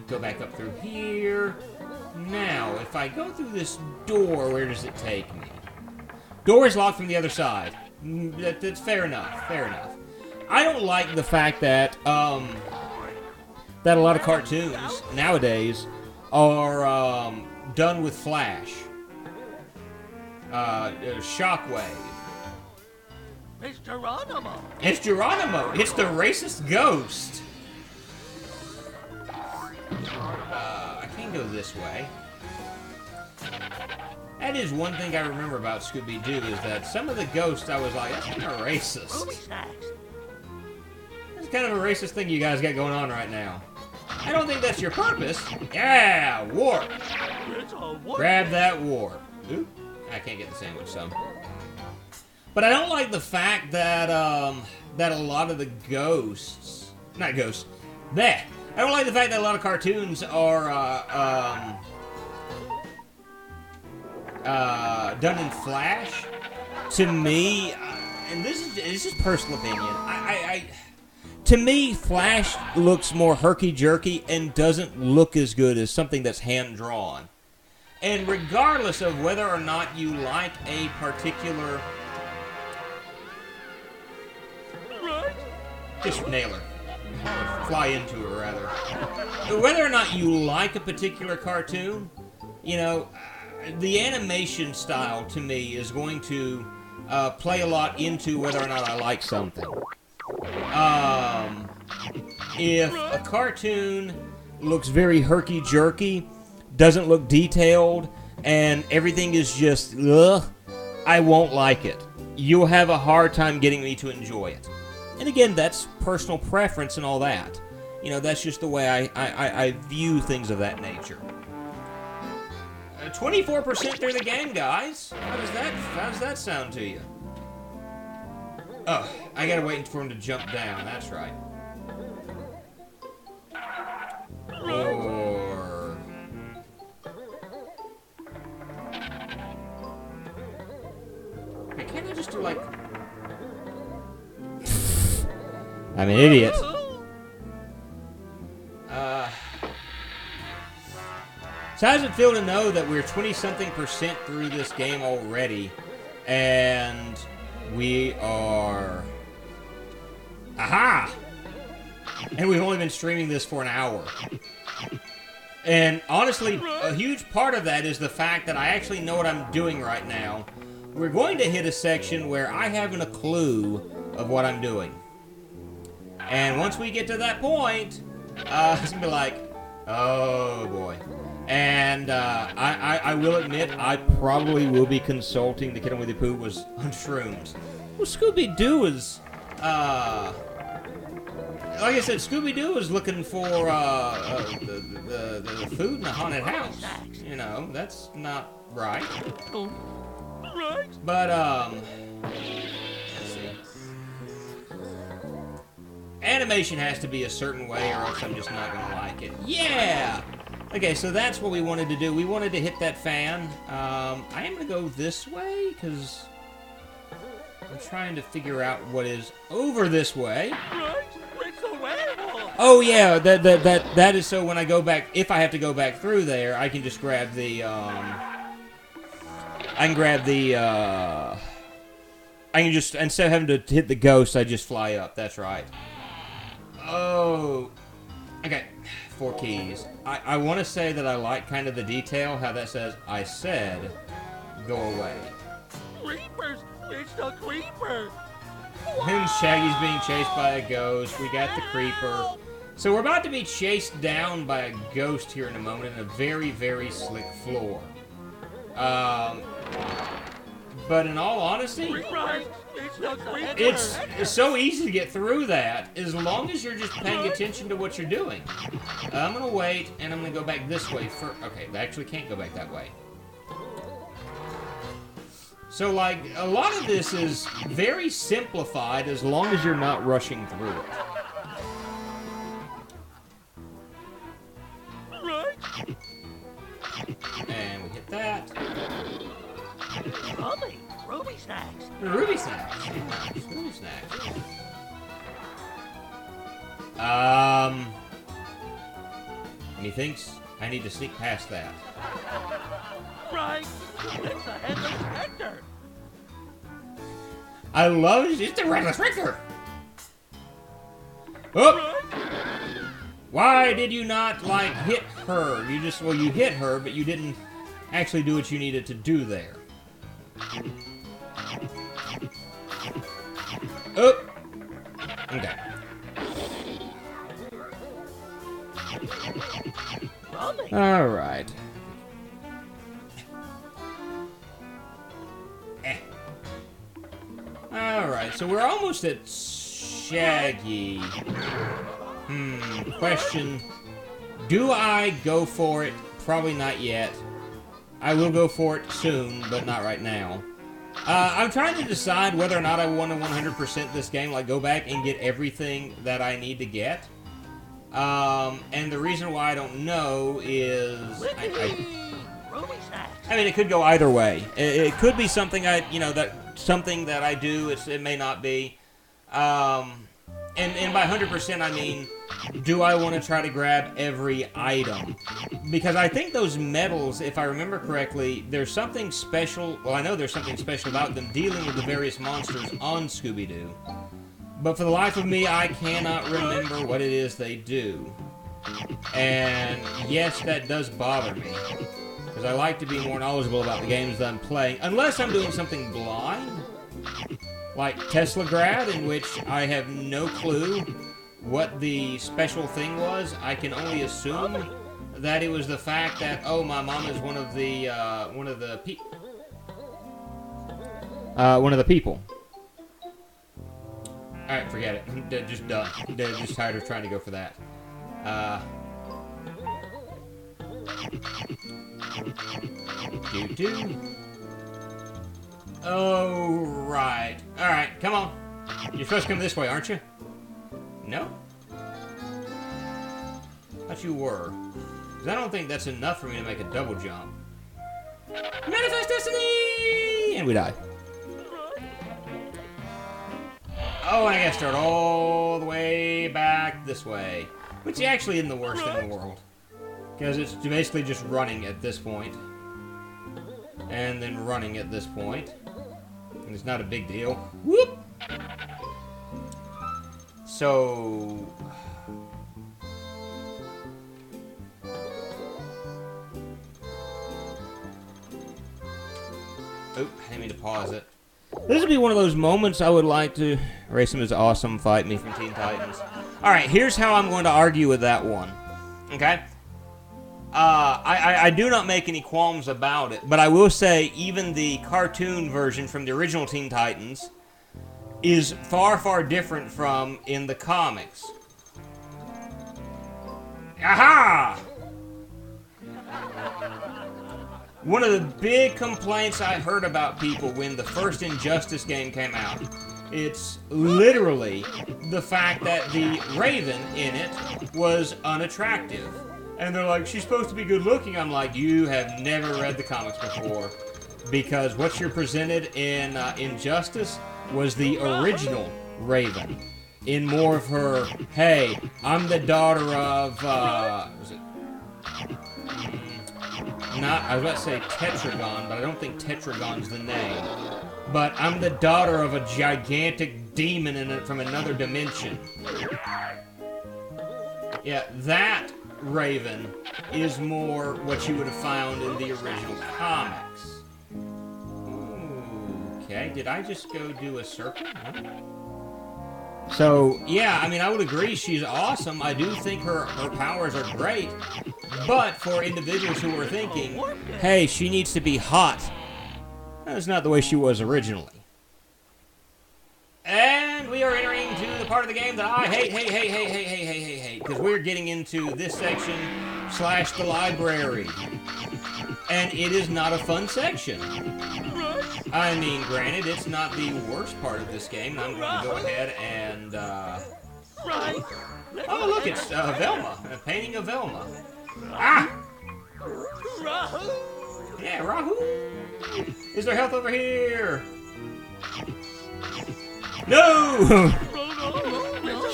Go back up through here. Now, if I go through this door, where does it take me? Door is locked from the other side. That's fair enough. Fair enough. I don't like the fact that that a lot of cartoons nowadays are done with Flash, Shockwave. It's Geronimo. It's Geronimo. It's the racist ghost. I can't go this way. That is one thing I remember about Scooby-Doo is that some of the ghosts I was like, that's kind of racist. Ruby snacks. That's kind of a racist thing you guys got going on right now. I don't think that's your purpose. Yeah, warp. It's a warp. Grab that warp. Oop. I can't get the sandwich, so. But I don't like the fact that that a lot of the ghosts, not ghosts, I don't like the fact that a lot of cartoons are done in Flash. To me, and this is personal opinion. To me, Flash looks more herky-jerky and doesn't look as good as something that's hand-drawn. And regardless of whether or not you like a particular... Just nail her. Or fly into her, rather. Whether or not you like a particular cartoon, you know, the animation style, to me, is going to play a lot into whether or not I like something. If a cartoon looks very herky-jerky, doesn't look detailed, and everything is just, ugh, I won't like it. You'll have a hard time getting me to enjoy it. And again, that's personal preference and all that. You know, that's just the way I view things of that nature. 24% through the game, guys. How does that sound to you? Oh, I gotta wait for him to jump down. That's right. Or... Hey, can't I just do like... I'm an idiot. So how does it feel to know that we're 20-something% through this game already, and we are... Aha! And we've only been streaming this for an hour. And honestly, a huge part of that is the fact that I actually know what I'm doing right now. We're going to hit a section where I haven't a clue of what I'm doing. And once we get to that point, it's going to be like, oh boy. And I will admit, I probably will be consulting the Kid on Winnie the Pooh was on shrooms. Well, Scooby-Doo is, like I said, Scooby-Doo is looking for the food in the haunted house. You know, that's not right. But, let's see. Animation has to be a certain way or else I'm just not going to like it. Yeah! Okay, so that's what we wanted to do. We wanted to hit that fan. I am going to go this way because I'm trying to figure out what is over this way. Oh yeah, that is so when I go back, if I have to go back through there, I can just grab the, I can just, instead of having to hit the ghost, I just fly up. That's right. Oh, okay. 4 keys. I want to say that I like kind of the detail, how that says, I said, go away. Creepers! It's the creeper! Him, Shaggy's being chased by a ghost. We got the creeper. So we're about to be chased down by a ghost here in a moment in a very, very slick floor. But in all honesty, it's so easy to get through that as long as you're just paying attention to what you're doing. I'm going to wait, and I'm going to go back this way first. Okay, I actually can't go back that way. So, like, a lot of this is very simplified as long as you're not rushing through it. And we hit that. Mommy, Ruby snacks. Ruby snacks. Ruby snacks. And he thinks I need to sneak past that. Right. It's the headless Hector. I love it. It's the Headless Richter. Oh! Why did you not, like, hit her? You just, well, you hit her, but you didn't actually do what you needed to do there. Oh! Okay. Alright. Alright, so we're almost at Shaggy. Question. Do I go for it? Probably not yet. I will go for it soon, but not right now. I'm trying to decide whether or not I want to 100% this game, like go back and get everything that I need to get. And the reason why I don't know is... I mean, it could go either way. It could be something something that I do. It may not be. And by 100%, I mean, do I want to try to grab every item? Because I think those medals, if I remember correctly, there's something special. Well, I know there's something special about them dealing with the various monsters on Scooby-Doo. But for the life of me, I cannot remember what it is they do. And yes, that does bother me. Because I like to be more knowledgeable about the games that I'm playing. Unless I'm doing something blind. Like Teslagrad, in which I have no clue what the special thing was. I can only assume that it was the fact that, oh, my mom is one of the people. Alright, forget it. I'm just done. I'm just tired of trying to go for that. Oh, right. Alright, come on. You're supposed to come this way, aren't you? No? Thought you were. Because I don't think that's enough for me to make a double jump. Manifest Destiny! And we die. Oh, and I gotta start all the way back this way. Which actually isn't the worst thing in the world. Because it's basically just running at this point. And then running at this point. And it's not a big deal. Whoop! So... Oop, I didn't mean to pause it. This would be one of those moments I would like to... Racing is awesome, fight me from Teen Titans. Alright, here's how I'm going to argue with that one. Okay? I do not make any qualms about it, but I will say even the cartoon version from the original Teen Titans is far, far different from in the comics. Aha! One of the big complaints I heard about people when the first Injustice game came out, it's literally the fact that the Raven in it was unattractive. And they're like, she's supposed to be good looking. I'm like, you have never read the comics before. Because what you're presented in Injustice was the original Raven. In more of her, hey, I'm the daughter of, was it? I was about to say Tetragon, but I don't think Tetragon's the name. But I'm the daughter of a gigantic demon from another dimension. Yeah, that Raven is more what you would have found in the original comics. Okay, did I just go do a circle? Huh? So, yeah, I mean, I would agree she's awesome. I do think her powers are great. But for individuals who are thinking, hey, she needs to be hot, that's not the way she was originally. And we are entering to the part of the game that I hate, because we're getting into this section / the library. And it is not a fun section. I mean, granted, it's not the worst part of this game. I'm going to go ahead and, oh, look, it's Velma. A painting of Velma. Ah! Yeah, Rahoo! Is there health over here? No!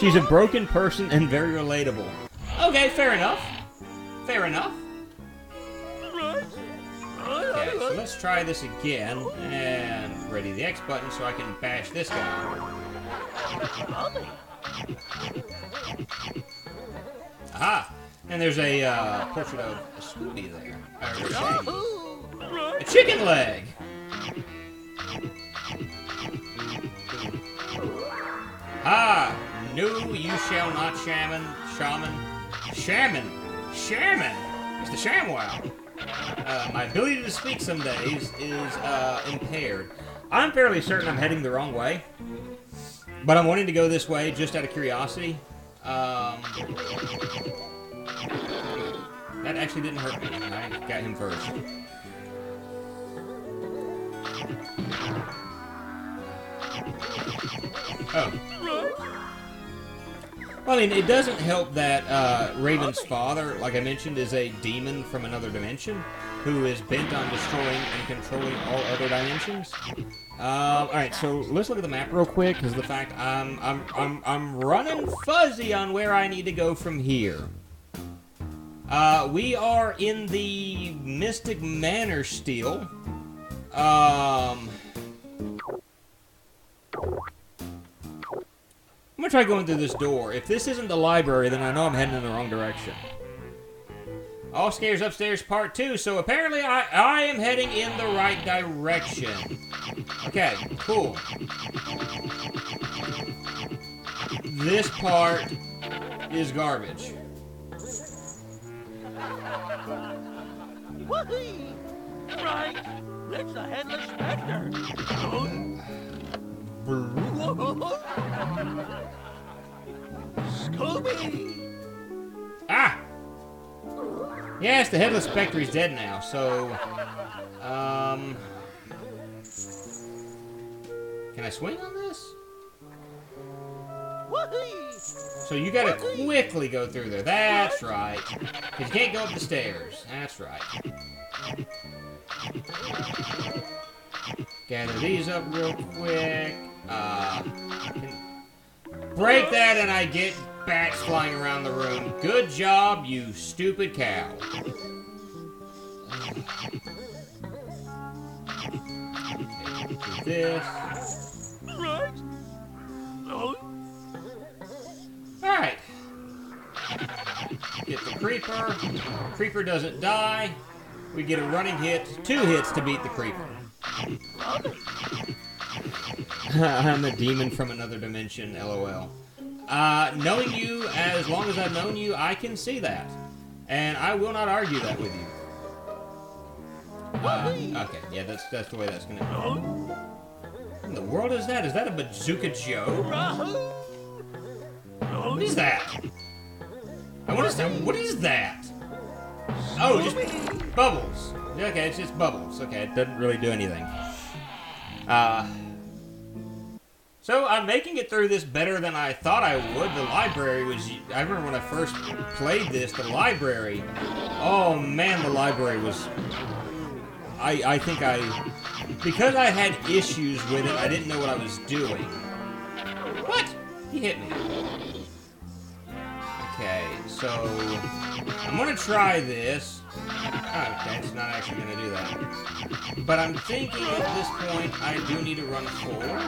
She's a broken person and very relatable. Okay, fair enough. Fair enough. Okay, so let's try this again. And ready the X button so I can bash this guy. Aha! And there's a portrait of a Scooby there. A chicken leg! Ah! No, you shall not shaman. It's the ShamWow. My ability to speak some days is impaired. I'm fairly certain I'm heading the wrong way. But I'm wanting to go this way just out of curiosity. That actually didn't hurt me. I got him first. Oh. Well, I mean, it doesn't help that Raven's father, like I mentioned, is a demon from another dimension who is bent on destroying and controlling all other dimensions. All right, so let's look at the map real quick, because the fact I'm running fuzzy on where I need to go from here. We are in the Mystic Manor still. I'm gonna try going through this door. If this isn't the library, then I know I'm heading in the wrong direction. All Scares Upstairs Part 2, so apparently I am heading in the right direction. Okay, cool. This part is garbage. Whoopee! Right! It's the Headless Spectre! Scooby! Ah! Yes, the Headless Spectre is dead now, so... Can I swing on this? So you gotta quickly go through there. That's right. Because you can't go up the stairs. That's right. Gather these up real quick. Break that and I get bats flying around the room. Good job, you stupid cow. Okay, do this. Alright. Get the creeper. Creeper doesn't die. We get a running hit. 2 hits to beat the creeper. I'm a demon from another dimension, LOL. Knowing you as long as I've known you, I can see that. And I will not argue that with you. Okay, yeah, that's the way that's gonna go. What in the world is that? Is that a Bazooka Joe? What is that? I want to say, what is that? Oh, just bubbles. Okay, it's just bubbles. Okay, it doesn't really do anything. So I'm making it through this better than I thought I would. The library was... I remember when I first played this, the library... Oh, man, the library was... I think I... Because I had issues with it, I didn't know what I was doing. What? He hit me. Okay, so... I'm going to try this. Oh, okay, it's not actually going to do that. But I'm thinking at this point, I do need to run forward.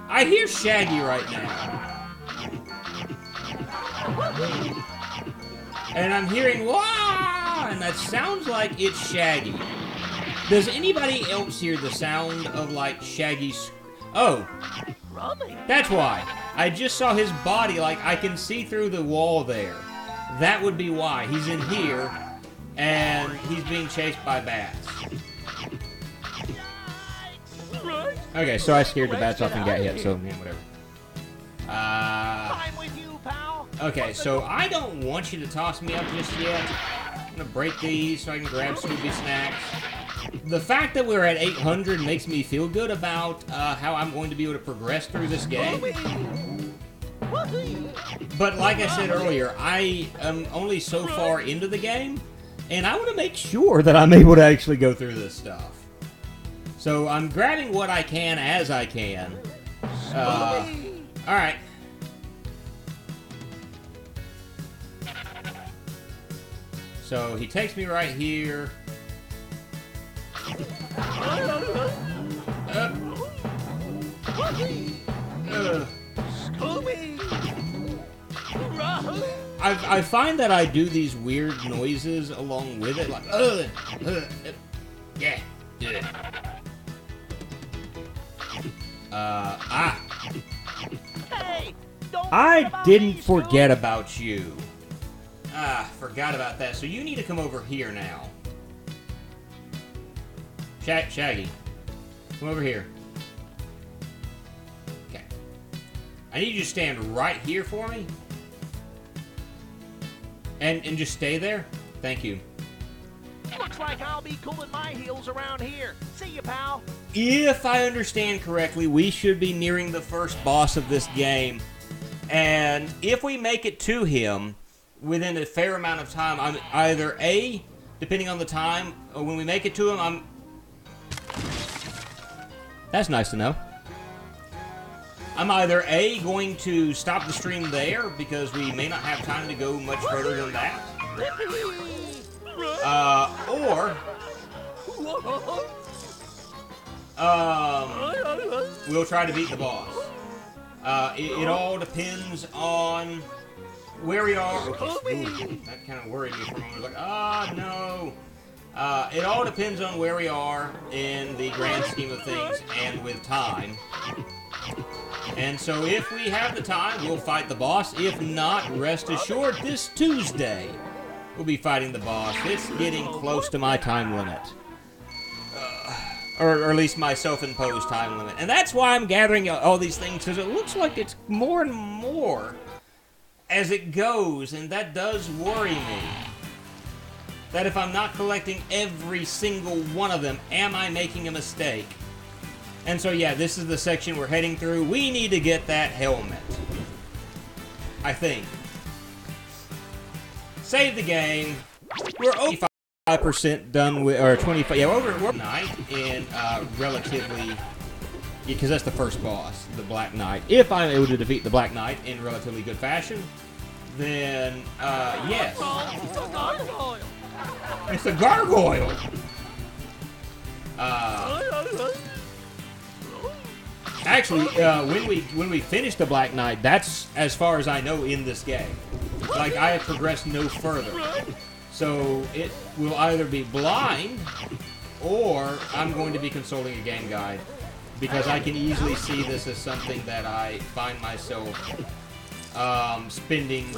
I hear Shaggy right now. And I'm hearing wah! And that sounds like it's Shaggy. Does anybody else hear the sound of like Shaggy's... Oh. That's why. I just saw his body, like I can see through the wall there. That would be why. He's in here. And he's being chased by bats. Okay, so I scared the bats off and got hit, so yeah, whatever. Okay, so I don't want you to toss me up just yet. I'm gonna break these so I can grab Scooby snacks. The fact that we're at 800 makes me feel good about how I'm going to be able to progress through this game. But like I said earlier, I am only so far into the game. And I want to make sure that I'm able to actually go through this stuff. So I'm grabbing what I can as I can. Alright. So he takes me right here. I find that I do these weird noises along with it, like yeah. Hey, don't I forget about didn't me, forget about you. Forgot about that. So you need to come over here now. Shaggy, come over here. Okay. I need you to stand right here for me. And just stay there. Thank you. Looks like I'll be cooling my heels around here. See you, pal. If I understand correctly, we should be nearing the first boss of this game. And if we make it to him within a fair amount of time, I'm either A, depending on the time, or when we make it to him, That's nice to know. I'm either A, going to stop the stream there, because we may not have time to go much further than that. Or we'll try to beat the boss. It all depends on where we are. Okay, ooh, that kind of worried me for a moment. Like, no. It all depends on where we are in the grand scheme of things and with time. And so if we have the time, we'll fight the boss. If not, rest assured, this Tuesday, we'll be fighting the boss. It's getting close to my time limit. Or at least my self-imposed time limit. And that's why I'm gathering all these things, because it looks like it's more and more as it goes, and that does worry me. That if I'm not collecting every single one of them, am I making a mistake? And so yeah, this is the section we're heading through. We need to get that helmet. I think. Save the game. We're 85% done with, or 25, yeah, we're night in relatively, because that's the first boss, the Black Knight. If I'm able to defeat the Black Knight in relatively good fashion, then, yes. It's a gargoyle! Actually, when we finish the Black Knight, that's as far as I know in this game. Like, I have progressed no further. So, it will either be blind, or I'm going to be consulting a game guide. Because I can easily see this as something that I find myself spending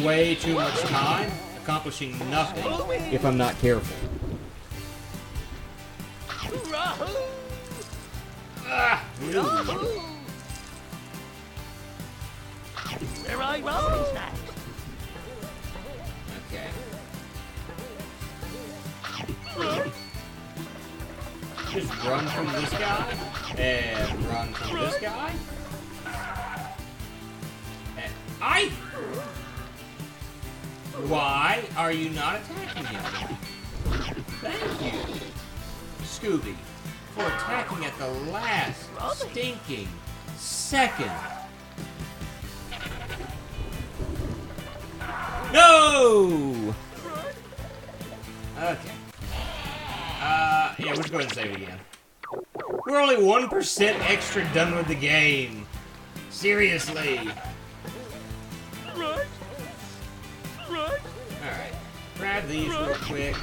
way too much time accomplishing nothing if I'm not careful. Okay. Just run from this guy, and run from this guy. And why are you not attacking him? Thank you, Scooby, for attacking at the last stinking second. No! Okay. Yeah, we'll just go ahead and save it again. We're only 1% extra done with the game. Seriously. Alright. Grab these real quick.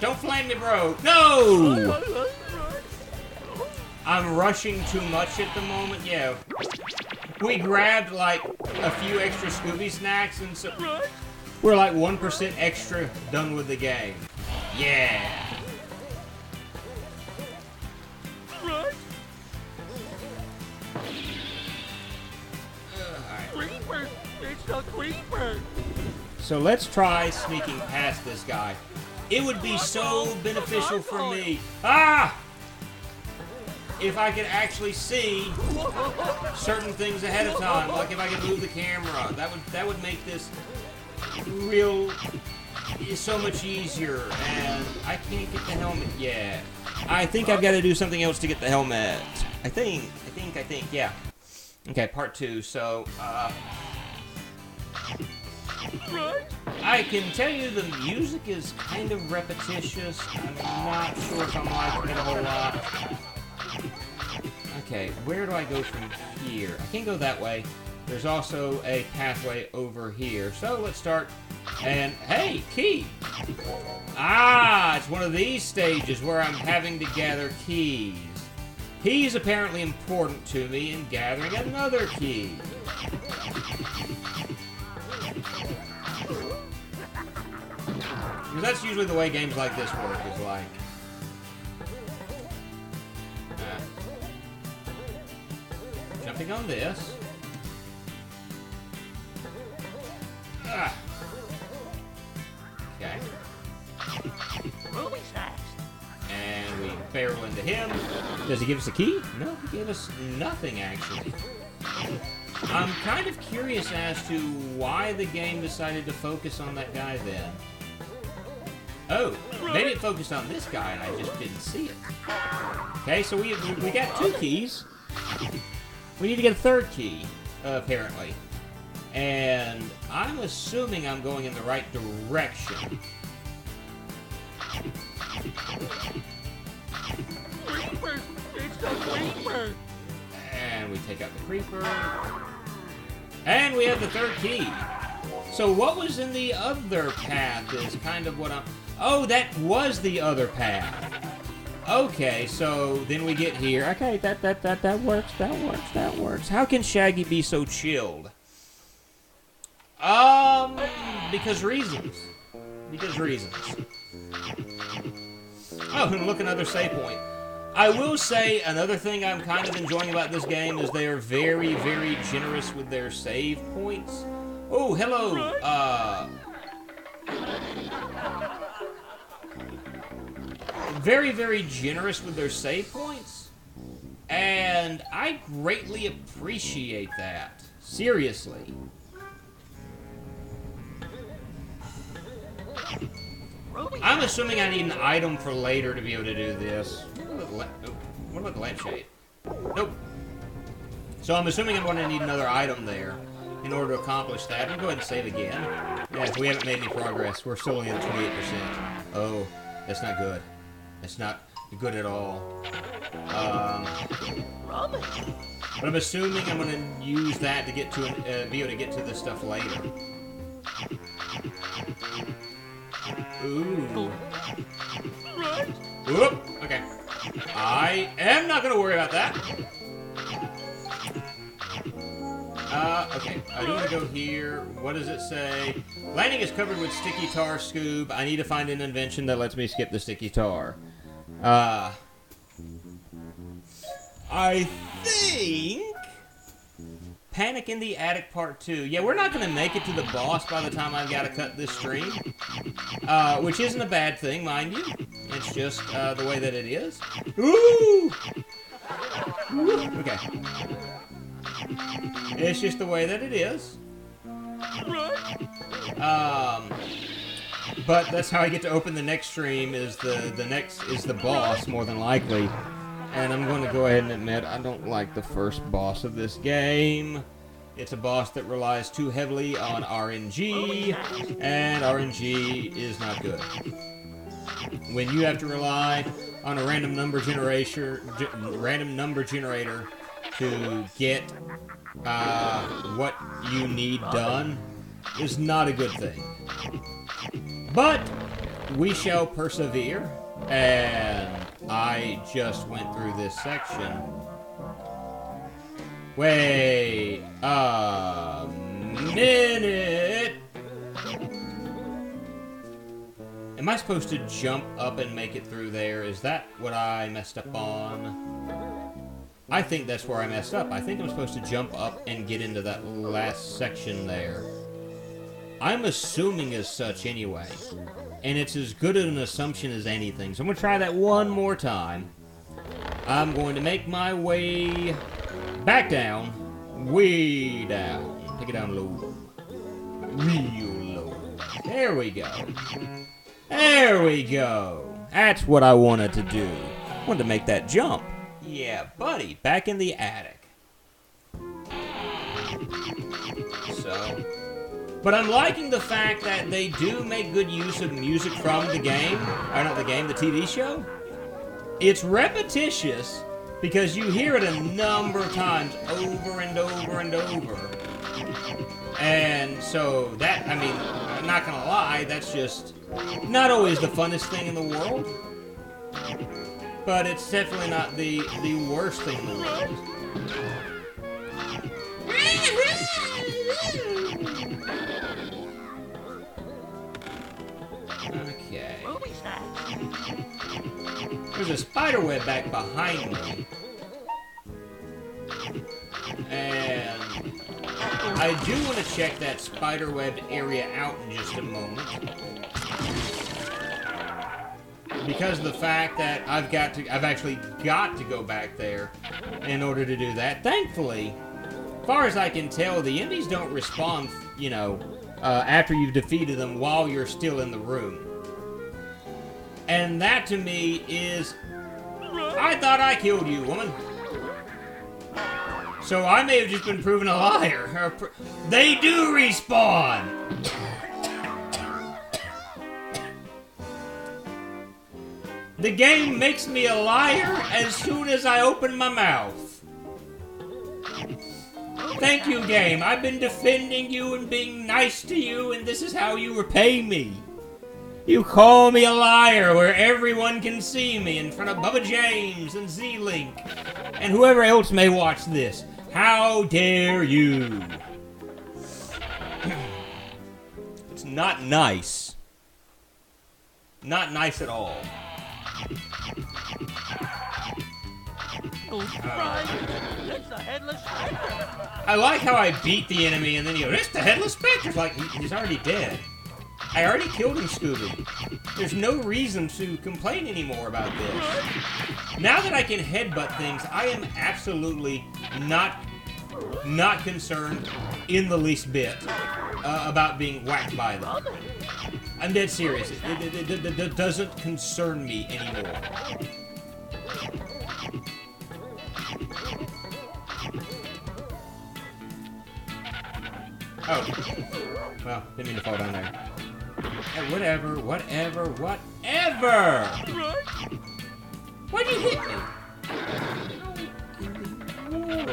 Don't flame me, bro. No! I'm rushing too much at the moment. Yeah. We grabbed like a few extra Scooby snacks, and so we're like 1% extra done with the game. Yeah. Creeper! It's a creeper! So let's try sneaking past this guy. It would be so beneficial for me. Ah! if I could actually see certain things ahead of time, like if I could move the camera. That would make this real so much easier. And I can't get the helmet yet. I think I've got to do something else to get the helmet. I think, yeah. Okay, part 2. So, I can tell you the music is kind of repetitious. I'm not sure if I'm liking it a whole lot. Okay, where do I go from here? I can't go that way. There's also a pathway over here. So let's start. And hey, key! Ah, it's one of these stages where I'm having to gather keys. He's apparently important to me in gathering another key. Because that's usually the way games like this work, is like... jumping on this. Okay. And we barrel into him. Does he give us a key? No, he gave us nothing, actually. I'm kind of curious as to why the game decided to focus on that guy then. Oh, maybe it focused on this guy and I just didn't see it. Okay, so we got 2 keys. We need to get a 3rd key, apparently. And I'm assuming I'm going in the right direction. Creeper! It's the creeper! And we take out the creeper. And we have the 3rd key. So what was in the other path is kind of what I'm... Oh, that was the other path. Okay, so then we get here. Okay, that works. How can Shaggy be so chilled? Because reasons. Oh, and look, another save point. I will say another thing I'm kind of enjoying about this game is they are very, very generous with their save points. Oh, hello, very, very generous with their save points. And I greatly appreciate that. Seriously. I'm assuming I need an item for later to be able to do this. What about the lampshade? Nope. So I'm assuming I'm going to need another item there in order to accomplish that. I'm going to go ahead and save again. Yeah, if we haven't made any progress, we're still only at 28%. Oh, that's not good. That's not good at all. But I'm assuming I'm going to use that to get to be able to get to this stuff later. Ooh. Whoop. Okay. I am not going to worry about that. Okay. I do want to go here. What does it say? Landing is covered with sticky tar, Scoob. I need to find an invention that lets me skip the sticky tar. I think... Panic in the Attic Part 2. Yeah, we're not going to make it to the boss by the time I've got to cut this stream. Which isn't a bad thing, mind you. It's just the way that it is. Ooh! Ooh! Okay. It's just the way that it is. But that's how I get to open the next stream, is the boss, more than likely. And I'm going to go ahead and admit I don't like the first boss of this game. It's a boss that relies too heavily on RNG, and RNG is not good. When you have to rely on a random number generator to get what you need done is not a good thing. But we shall persevere, and I just went through this section. Wait a minute. Am I supposed to jump up and make it through there? Is that what I messed up on? I think that's where I messed up. I think I'm supposed to jump up and get into that last section there. I'm assuming as such anyway. And it's as good an assumption as anything. So I'm going to try that one more time. I'm going to make my way back down, way down. Take it down low, real low. There we go. There we go. That's what I wanted to do. I wanted to make that jump. Yeah, buddy, back in the attic. So, but I'm liking the fact that they do make good use of music from the game. Or not the game, the TV show. It's repetitious because you hear it a number of times over and over and over. And so that, I mean, I'm not gonna lie, that's just not always the funnest thing in the world. But it's definitely not the worst thing in the world. Okay. There's a spider web back behind me. And I do want to check that spider webbed area out in just a moment. Because of the fact that I've actually got to go back there in order to do that. Thankfully, as far as I can tell, the enemies don't respawn, you know, after you've defeated them while you're still in the room. And that to me is, I thought I killed you, woman. So I may have just been proven a liar. They do respawn! The game makes me a liar as soon as I open my mouth. Thank you, game. I've been defending you and being nice to you, and this is how you repay me. You call me a liar where everyone can see me in front of Bubba James and Z-Link and whoever else may watch this. How dare you? It's not nice. Not nice at all. That's the headless specter. I like how I beat the enemy and then you go, it's the headless specter. It's like, he's already dead. I already killed him, Scooby. There's no reason to complain anymore about this. Now that I can headbutt things, I am absolutely not concerned in the least bit about being whacked by them. I'm dead serious. It doesn't concern me anymore. Oh. Well, didn't mean to fall down there. Hey, whatever. Why'd you hit me? Whoa.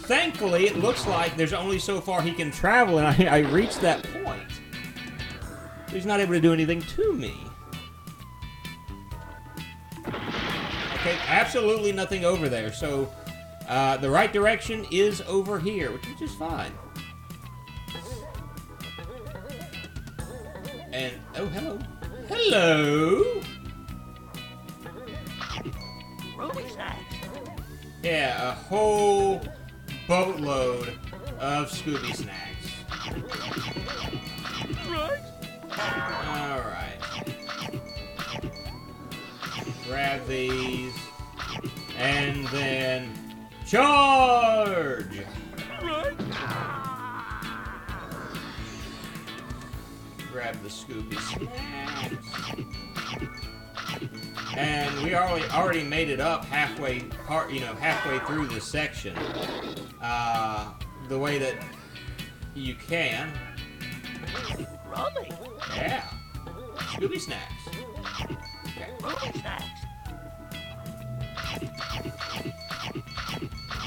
Thankfully, it looks like there's only so far he can travel, and I reached that point. He's not able to do anything to me. Okay, absolutely nothing over there, so the right direction is over here, which is just fine. And, oh, hello. Hello! Ruby snacks. Yeah, a whole boatload of Scooby snacks. Alright. Grab these. And then charge! Grab the Scooby snacks. And we already made it up halfway through this section. The way that you can. Rummy. Yeah. Scooby snacks. Okay. Ruby snacks.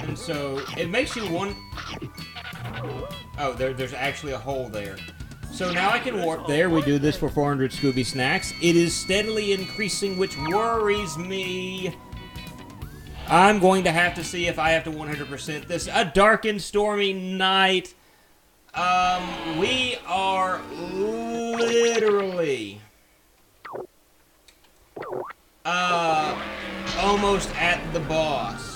And so it makes you want. Oh, there's actually a hole there. So now I can warp there. We do this for 400 Scooby snacks. It is steadily increasing, which worries me. I'm going to have to see if I have to 100% this. A dark and stormy night. We are literally almost at the boss.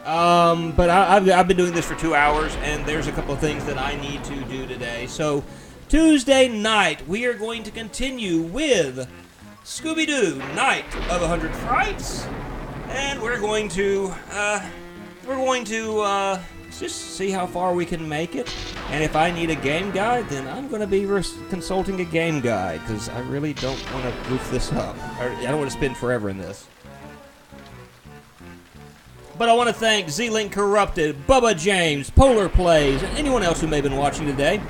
But I've been doing this for 2 hours, and there's a couple of things that I need to do today. So, Tuesday night, we are going to continue with Scooby-Doo, Night of 100 Frights. And we're going to just see how far we can make it. And if I need a game guide, then I'm going to be consulting a game guide, because I really don't want to goof this up. I don't want to spend forever in this. But I want to thank Z-Link Corrupted, Bubba James, Polar Plays, and anyone else who may have been watching today.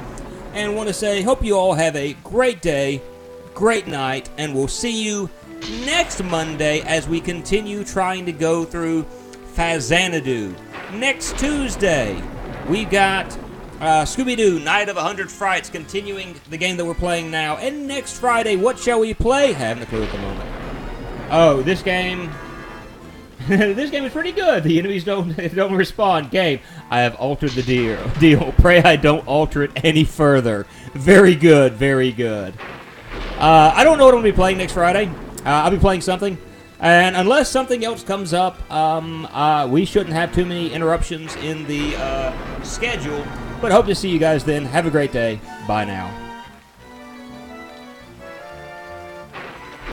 And want to say, hope you all have a great day, great night, and we'll see you next Monday as we continue trying to go through Fazanadu. Next Tuesday, we've got Scooby-Doo, Night of 100 Frights, continuing the game that we're playing now. And next Friday, what shall we play? Haven't a clue at the moment. Oh, this game... this game is pretty good. The enemies don't respond. Game, I have altered the deal. Pray I don't alter it any further. Very good, very good. I don't know what I'm going to be playing next Friday. I'll be playing something. And unless something else comes up, we shouldn't have too many interruptions in the schedule. But hope to see you guys then. Have a great day. Bye now.